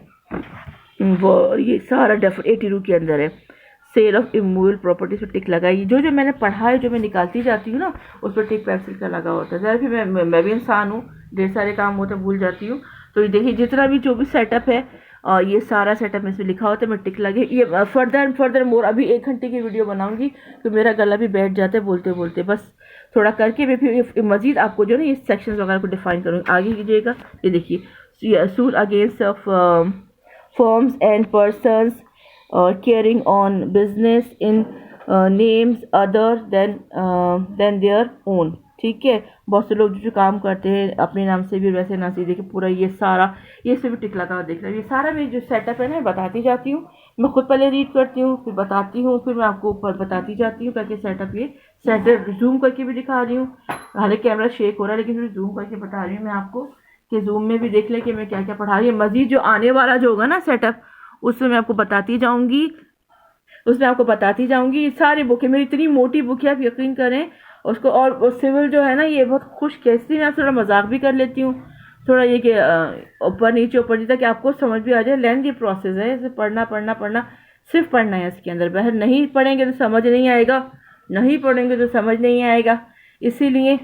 वो, ये सारा 80 रू के अंदर है। सेल ऑफ इमूवेबल प्रॉपर्टी पर टिक लगाई। जो जो मैंने पढ़ा है, जो मैं निकालती जाती हूँ ना, उस पर टिक पेंसिल का लगा होता है। ज़रा फिर मैं भी इंसान हूँ, ढेर सारे काम होते हैं, भूल जाती हूँ। तो ये देखिए जितना भी जो भी सेटअप है, ये सारा सेटअप इसमें लिखा होता है, मैं टिक लगे। ये फर्दर मोर अभी 1 घंटे की वीडियो बनाऊंगी तो मेरा गला भी बैठ जाता है बोलते बोलते, बस थोड़ा करके मैं फिर मज़ीद आपको जो ना ये सेक्शंस वगैरह को डिफाइन करूँगी। आगे कीजिएगा, ये देखिए, suit against of firms and persons carrying on business in names other than their own। ठीक है, बहुत से लोग जो काम करते हैं अपने नाम से भी वैसे ना सी। देखिए पूरा ये सारा, ये सब टिक लगा हुआ देख रहे हैं। ये सारा मेरी जो सेटअप है ना, बताती जाती हूँ। मैं खुद पहले रीड करती हूँ, फिर बताती हूँ, फिर मैं आपको ऊपर बताती जाती हूँ, ताकि सेटअप ये सेटअप जूम करके भी दिखा रही हूँ। हालांकि कैमरा शेक हो रहा है, लेकिन फिर जूम करके बता रही हूँ मैं आपको कि जूम में भी देख लें कि मैं क्या क्या पढ़ा रही हूँ। मज़ीद जो आने वाला जो होगा ना सेटअप, उसमें मैं आपको बताती जाऊंगी। सारी बुकें मेरी इतनी मोटी बुक है, आप यकीन करें उसको। और सिविल जो है ना, ये बहुत खुश कैसी, मैं थोड़ा मजाक भी कर लेती हूँ, थोड़ा ये कि ऊपर नीचे ताकि आपको समझ भी आ जाए। लेंथी प्रोसेस है, इसे पढ़ना, सिर्फ पढ़ना है इसके अंदर। बाहर नहीं पढ़ेंगे तो समझ नहीं आएगा, इसीलिए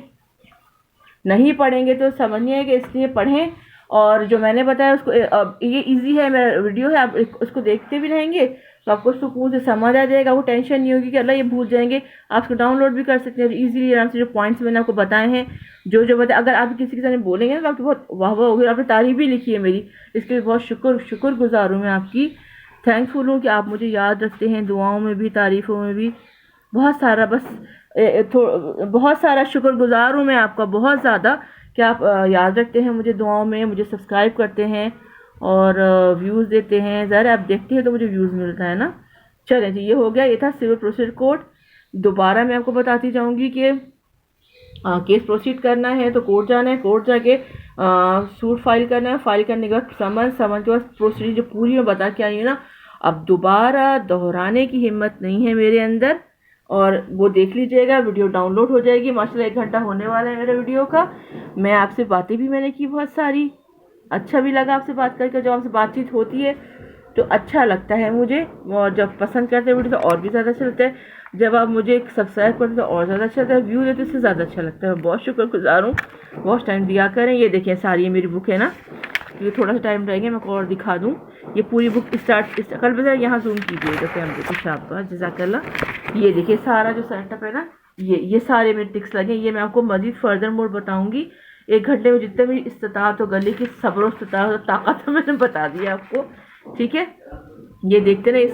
नहीं पढ़ेंगे तो समझ नहीं आएगा। इसलिए पढ़ें और जो मैंने बताया उसको ये इजी है, मेरा वीडियो है, आप उसको देखते भी रहेंगे तो आपको सुकून से समझ आ जाएगा, वो टेंशन नहीं होगी कि अल्लाह ये भूल जाएंगे। आप उसको डाउनलोड भी कर सकते हैं इजीली आराम से। जो पॉइंट्स मैंने आपको बताए हैं, जो जो बताए, अगर आप किसी के सामने बोलेंगे ना तो आपकी बहुत वाह वाह होगी, आपने तारीफ भी लिखी है मेरी, इसके लिए बहुत शुक्रगुजार हूँ मैं आपकी, थैंकफुल हूँ कि आप मुझे याद रखते हैं, दुआओं में भी तारीफ़ों में भी। बहुत सारा बस बहुत सारा शुक्रगुजार हूँ मैं आपका बहुत ज़्यादा कि आप याद रखते हैं मुझे दुआओं में, मुझे सब्सक्राइब करते हैं और व्यूज़ देते हैं। ज़रा आप देखते हैं तो मुझे व्यूज़ मिलता है ना। चलें जी, ये हो गया, ये था सिविल प्रोसीजर कोड। दोबारा मैं आपको बताती जाऊँगी कि केस प्रोसीड करना है तो कोर्ट जाना है, कोर्ट जाके सूट फाइल करना है, फाइल करने के बाद समन के बाद प्रोसीजर जो पूरी मैं बता के आई हूँ ना, अब दोबारा दोहराने की हिम्मत नहीं है मेरे अंदर। और वो देख लीजिएगा, वीडियो डाउनलोड हो जाएगी माशाल्लाह, 1 घंटा होने वाला है मेरे वीडियो का। मैं आपसे बातें भी मैंने की बहुत सारी, अच्छा भी लगा आपसे बात करके, जब आपसे बातचीत होती है तो अच्छा लगता है मुझे, और जब पसंद करते हैं वीडियो तो और भी ज़्यादा अच्छा लगता है, जब आप मुझे सब्सक्राइब करते तो और ज़्यादा अच्छा लगता है, व्यू देते उससे ज़्यादा अच्छा लगता है। बहुत शुक्रगुजार हूँ, बहुत टाइम दिया करें। ये देखें सारी ये मेरी बुक है ना, ये थोड़ा सा टाइम रहेगा मैं आपको और दिखा दूँ। ये पूरी बुक कल बजा यहाँ जूम कीजिएगा कैमरे को, शाबाश जज़ाकल्लाह। ये देखिए सारा जो सेटअप है ना, ये सारे मेरे टिक्स लगे, ये मैं आपको मज़ीद फर्दर मोड बताऊँगी। 1 घंटे में जितने भी इस्तिताअत हो, गले की सब्र इस्तिताअत ताकत मैंने बता दिया आपको, ठीक है। ये देखते ना, ये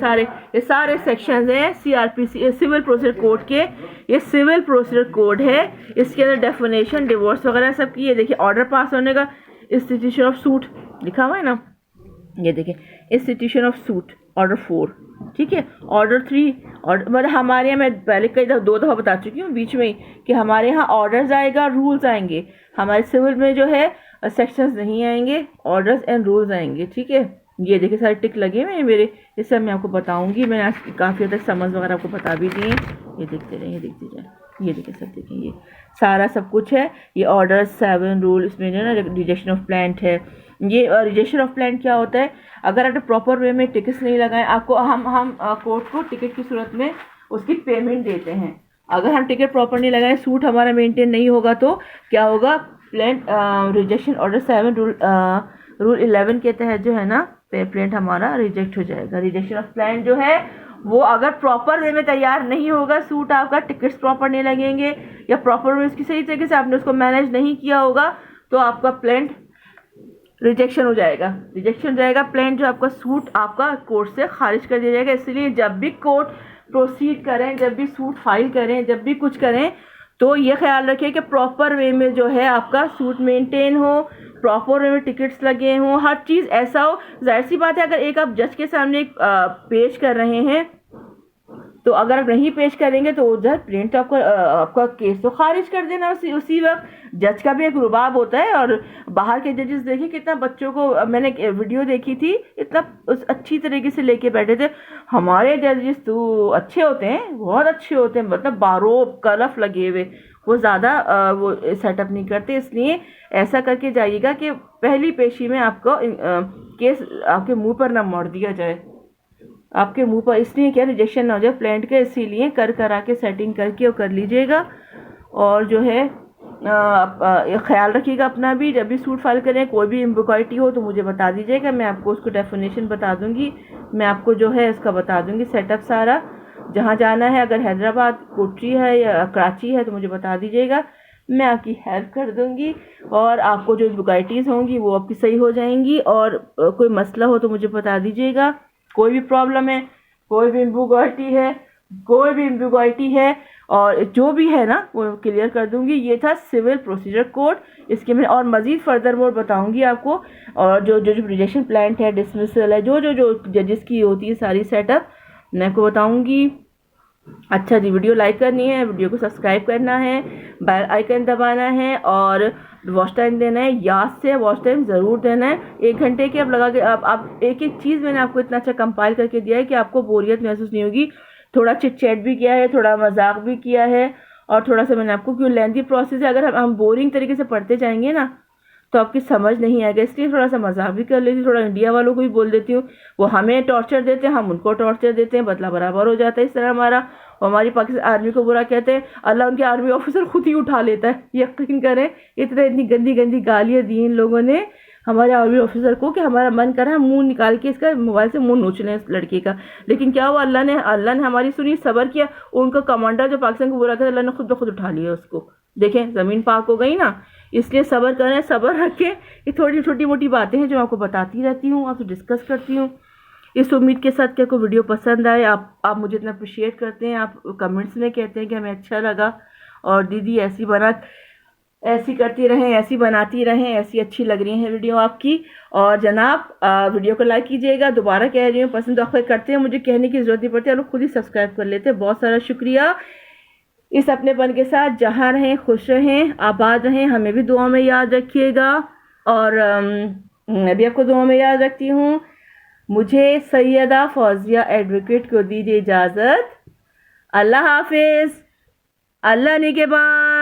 सारे सेक्शंस हैं सीआरपीसी सिविल प्रोसीजर कोड के। ये सिविल प्रोसीजर कोड है, इसके अंदर डेफिनेशन, डिवोर्स वगैरह सब की। ये देखिए ऑर्डर पास होने का, इंस्टीट्यूशन ऑफ सूट लिखा हुआ है ना, ये देखिए इंस्टीट्यूशन ऑफ सूट ऑर्डर 4, ठीक है। ऑर्डर 3 और मतलब हमारे यहाँ, मैं पहले कई दफ़ा 2 दफ़ा बता चुकी हूँ बीच में ही कि हमारे यहाँ ऑर्डर्स आएगा, रूल्स आएंगे। हमारे सिविल में जो है सेक्शंस नहीं आएंगे, ऑर्डर्स एंड रूल्स आएंगे, ठीक है। ये देखिए सारे टिक लगे हुए हैं मेरे, ये सब मैं आपको बताऊंगी। मैंने आज काफ़ी हद तक समझ वगैरह आपको बता भी दिए। ये देखते रहिए, देखते जाए, ये देखिए सब देखें, ये सारा सब कुछ है। ये ऑर्डर 7 रूल, इसमें जो है ना रिजेक्शन ऑफ प्लांट है। ये रिजेक्शन ऑफ प्लांट क्या होता है, अगर आपने प्रॉपर वे में टिकट्स नहीं लगाए, आपको हम कोर्ट को टिकट की सूरत में उसकी पेमेंट देते हैं। अगर हम टिकट प्रॉपर नहीं लगाए, सूट हमारा मेंटेन नहीं होगा तो क्या होगा, प्लांट रिजेक्शन ऑर्डर 7 रूल 11 के तहत जो है ना प्लांट हमारा रिजेक्ट हो जाएगा। रिजेक्शन ऑफ प्लांट जो है वो अगर प्रॉपर वे में तैयार नहीं होगा, सूट आपका, टिकट्स प्रॉपर नहीं लगेंगे या प्रॉपर वे उसकी सही तरीके से आपने उसको मैनेज नहीं किया होगा, तो आपका प्लांट रिजेक्शन हो जाएगा, रिजेक्शन हो जाएगा। प्लांट जो आपका सूट आपका कोर्ट से खारिज कर दिया जाएगा। इसलिए जब भी कोर्ट प्रोसीड करें, जब भी सूट फाइल करें, जब भी कुछ करें, तो ये ख्याल रखें कि प्रॉपर वे में जो है आपका सूट मेंटेन हो, प्रॉपर वे में टिकट्स लगे हों, हर चीज़ ऐसा हो। जाहिर सी बात है, अगर एक आप जज के सामने एक पेश कर रहे हैं, तो अगर आप नहीं पेश करेंगे तो उधर प्रिंट तो आपका केस तो खारिज कर देना उसी वक्त। जज का भी एक रुबाब होता है। और बाहर के जजेस देखिए कितना बच्चों को, मैंने वीडियो देखी थी, इतना अच्छी तरीके से लेके बैठे थे। हमारे जजेस तो अच्छे होते हैं, बहुत अच्छे होते हैं, मतलब बारोब कलफ लगे हुए, वो ज़्यादा वो सेटअप नहीं करते। इसलिए ऐसा करके जाइएगा कि पहली पेशी में आपको केस आपके मुंह पर ना मोड़ दिया जाए, आपके मुंह पर, इसलिए क्या रिजेक्शन ना हो जाए प्लांट के। इसीलिए करा के सेटिंग करके और कर लीजिएगा। और जो है ख्याल रखिएगा अपना भी, जब भी सूट फाइल करें, कोई भी इम्बिक्वालिटी हो तो मुझे बता दीजिएगा, मैं आपको उसको डेफिनेशन बता दूंगी, मैं आपको जो है इसका बता दूंगी सेटअप सारा, जहाँ जाना है। अगर हैदराबाद, कोची है या कराची है तो मुझे बता दीजिएगा, मैं आपकी हेल्प कर दूंगी। और आपको जो इम्बिक्वालिटीज़ होंगी वो आपकी सही हो जाएंगी। और कोई मसला हो तो मुझे बता दीजिएगा, कोई भी प्रॉब्लम है, कोई भी इम्बिग्विटी है और जो भी है ना वो क्लियर कर दूंगी। ये था सिविल प्रोसीजर कोड, इसके मैं और मज़ीद फर्दर मोड बताऊंगी आपको। और जो रिजेक्शन प्लांट है, डिसमिसल है, जो जजेस की होती है सारी सेटअप मैं आपको बताऊंगी। अच्छा जी, वीडियो लाइक करनी है, वीडियो को सब्सक्राइब करना है, बेल आइकन दबाना है और वॉच टाइम देना है, याद से वॉच टाइम ज़रूर देना है। 1 घंटे के आप लगा के आप एक चीज़ मैंने आपको इतना अच्छा कंपाइल करके दिया है कि आपको बोरियत महसूस नहीं होगी। थोड़ा चिट चैट भी किया है, थोड़ा मजाक भी किया है और थोड़ा सा मैंने आपको, क्यों लेंथी प्रोसेस है, अगर हम बोरिंग तरीके से पढ़ते जाएंगे ना तो आपकी समझ नहीं आएगा। इसलिए थोड़ा सा मजाक भी कर लेती हूँ, थोड़ा इंडिया वालों को भी बोल देती हूँ, वो हमें टॉर्चर देते हैं, हम उनको टॉर्चर देते हैं, बदला बराबर हो जाता है इस तरह हमारा। हमारी पाकिस्तान आर्मी को बुरा कहते हैं, अल्लाह उनके आर्मी ऑफिसर खुद ही उठा लेता है, यकीन करें। इतनी गंदी गंदी गालियाँ दी इन लोगों ने, हमारे आर्मी ऑफिसर को कि हमारा मन कर रहा है मुंह निकाल के इसका मोबाइल से मुंह नोच लें इस लड़के का। लेकिन क्या हुआ, अल्लाह ने हमारी सुनी, सब्र किया। उनका कमांडर जो पाकिस्तान को बुरा था, अल्लाह ने खुद ब खुद उठा लिया उसको। देखें ज़मीन पाक हो गई ना। इसलिए सब्र करें, सब्र रखें। ये थोड़ी छोटी मोटी बातें हैं जो आपको बताती रहती हूँ, आपसे डिस्कस करती हूँ। इस उम्मीद के साथ कि आपको वीडियो पसंद आए। आप मुझे इतना अप्रिशिएट करते हैं, आप कमेंट्स में कहते हैं कि हमें अच्छा लगा और दीदी ऐसी करती रहें, ऐसी बनाती रहें, ऐसी अच्छी लग रही है वीडियो आपकी। और जनाब वीडियो को लाइक कीजिएगा। दोबारा कह रही हूँ, पसंद तो करते हैं, मुझे कहने की ज़रूरत नहीं पड़ती, आप लोग खुद ही सब्सक्राइब कर लेते हैं। बहुत सारा शुक्रिया। इस अपनेपन के साथ जहाँ रहें, खुश रहें, आबाद रहें। हमें भी दुआ में याद रखिएगा और मैं भी आपको दुआ में याद रखती हूँ। मुझे सैयदा फौजिया एडवोकेट को दीजिए इजाज़त। अल्लाह हाफिज़, अल्लाह निगहबान।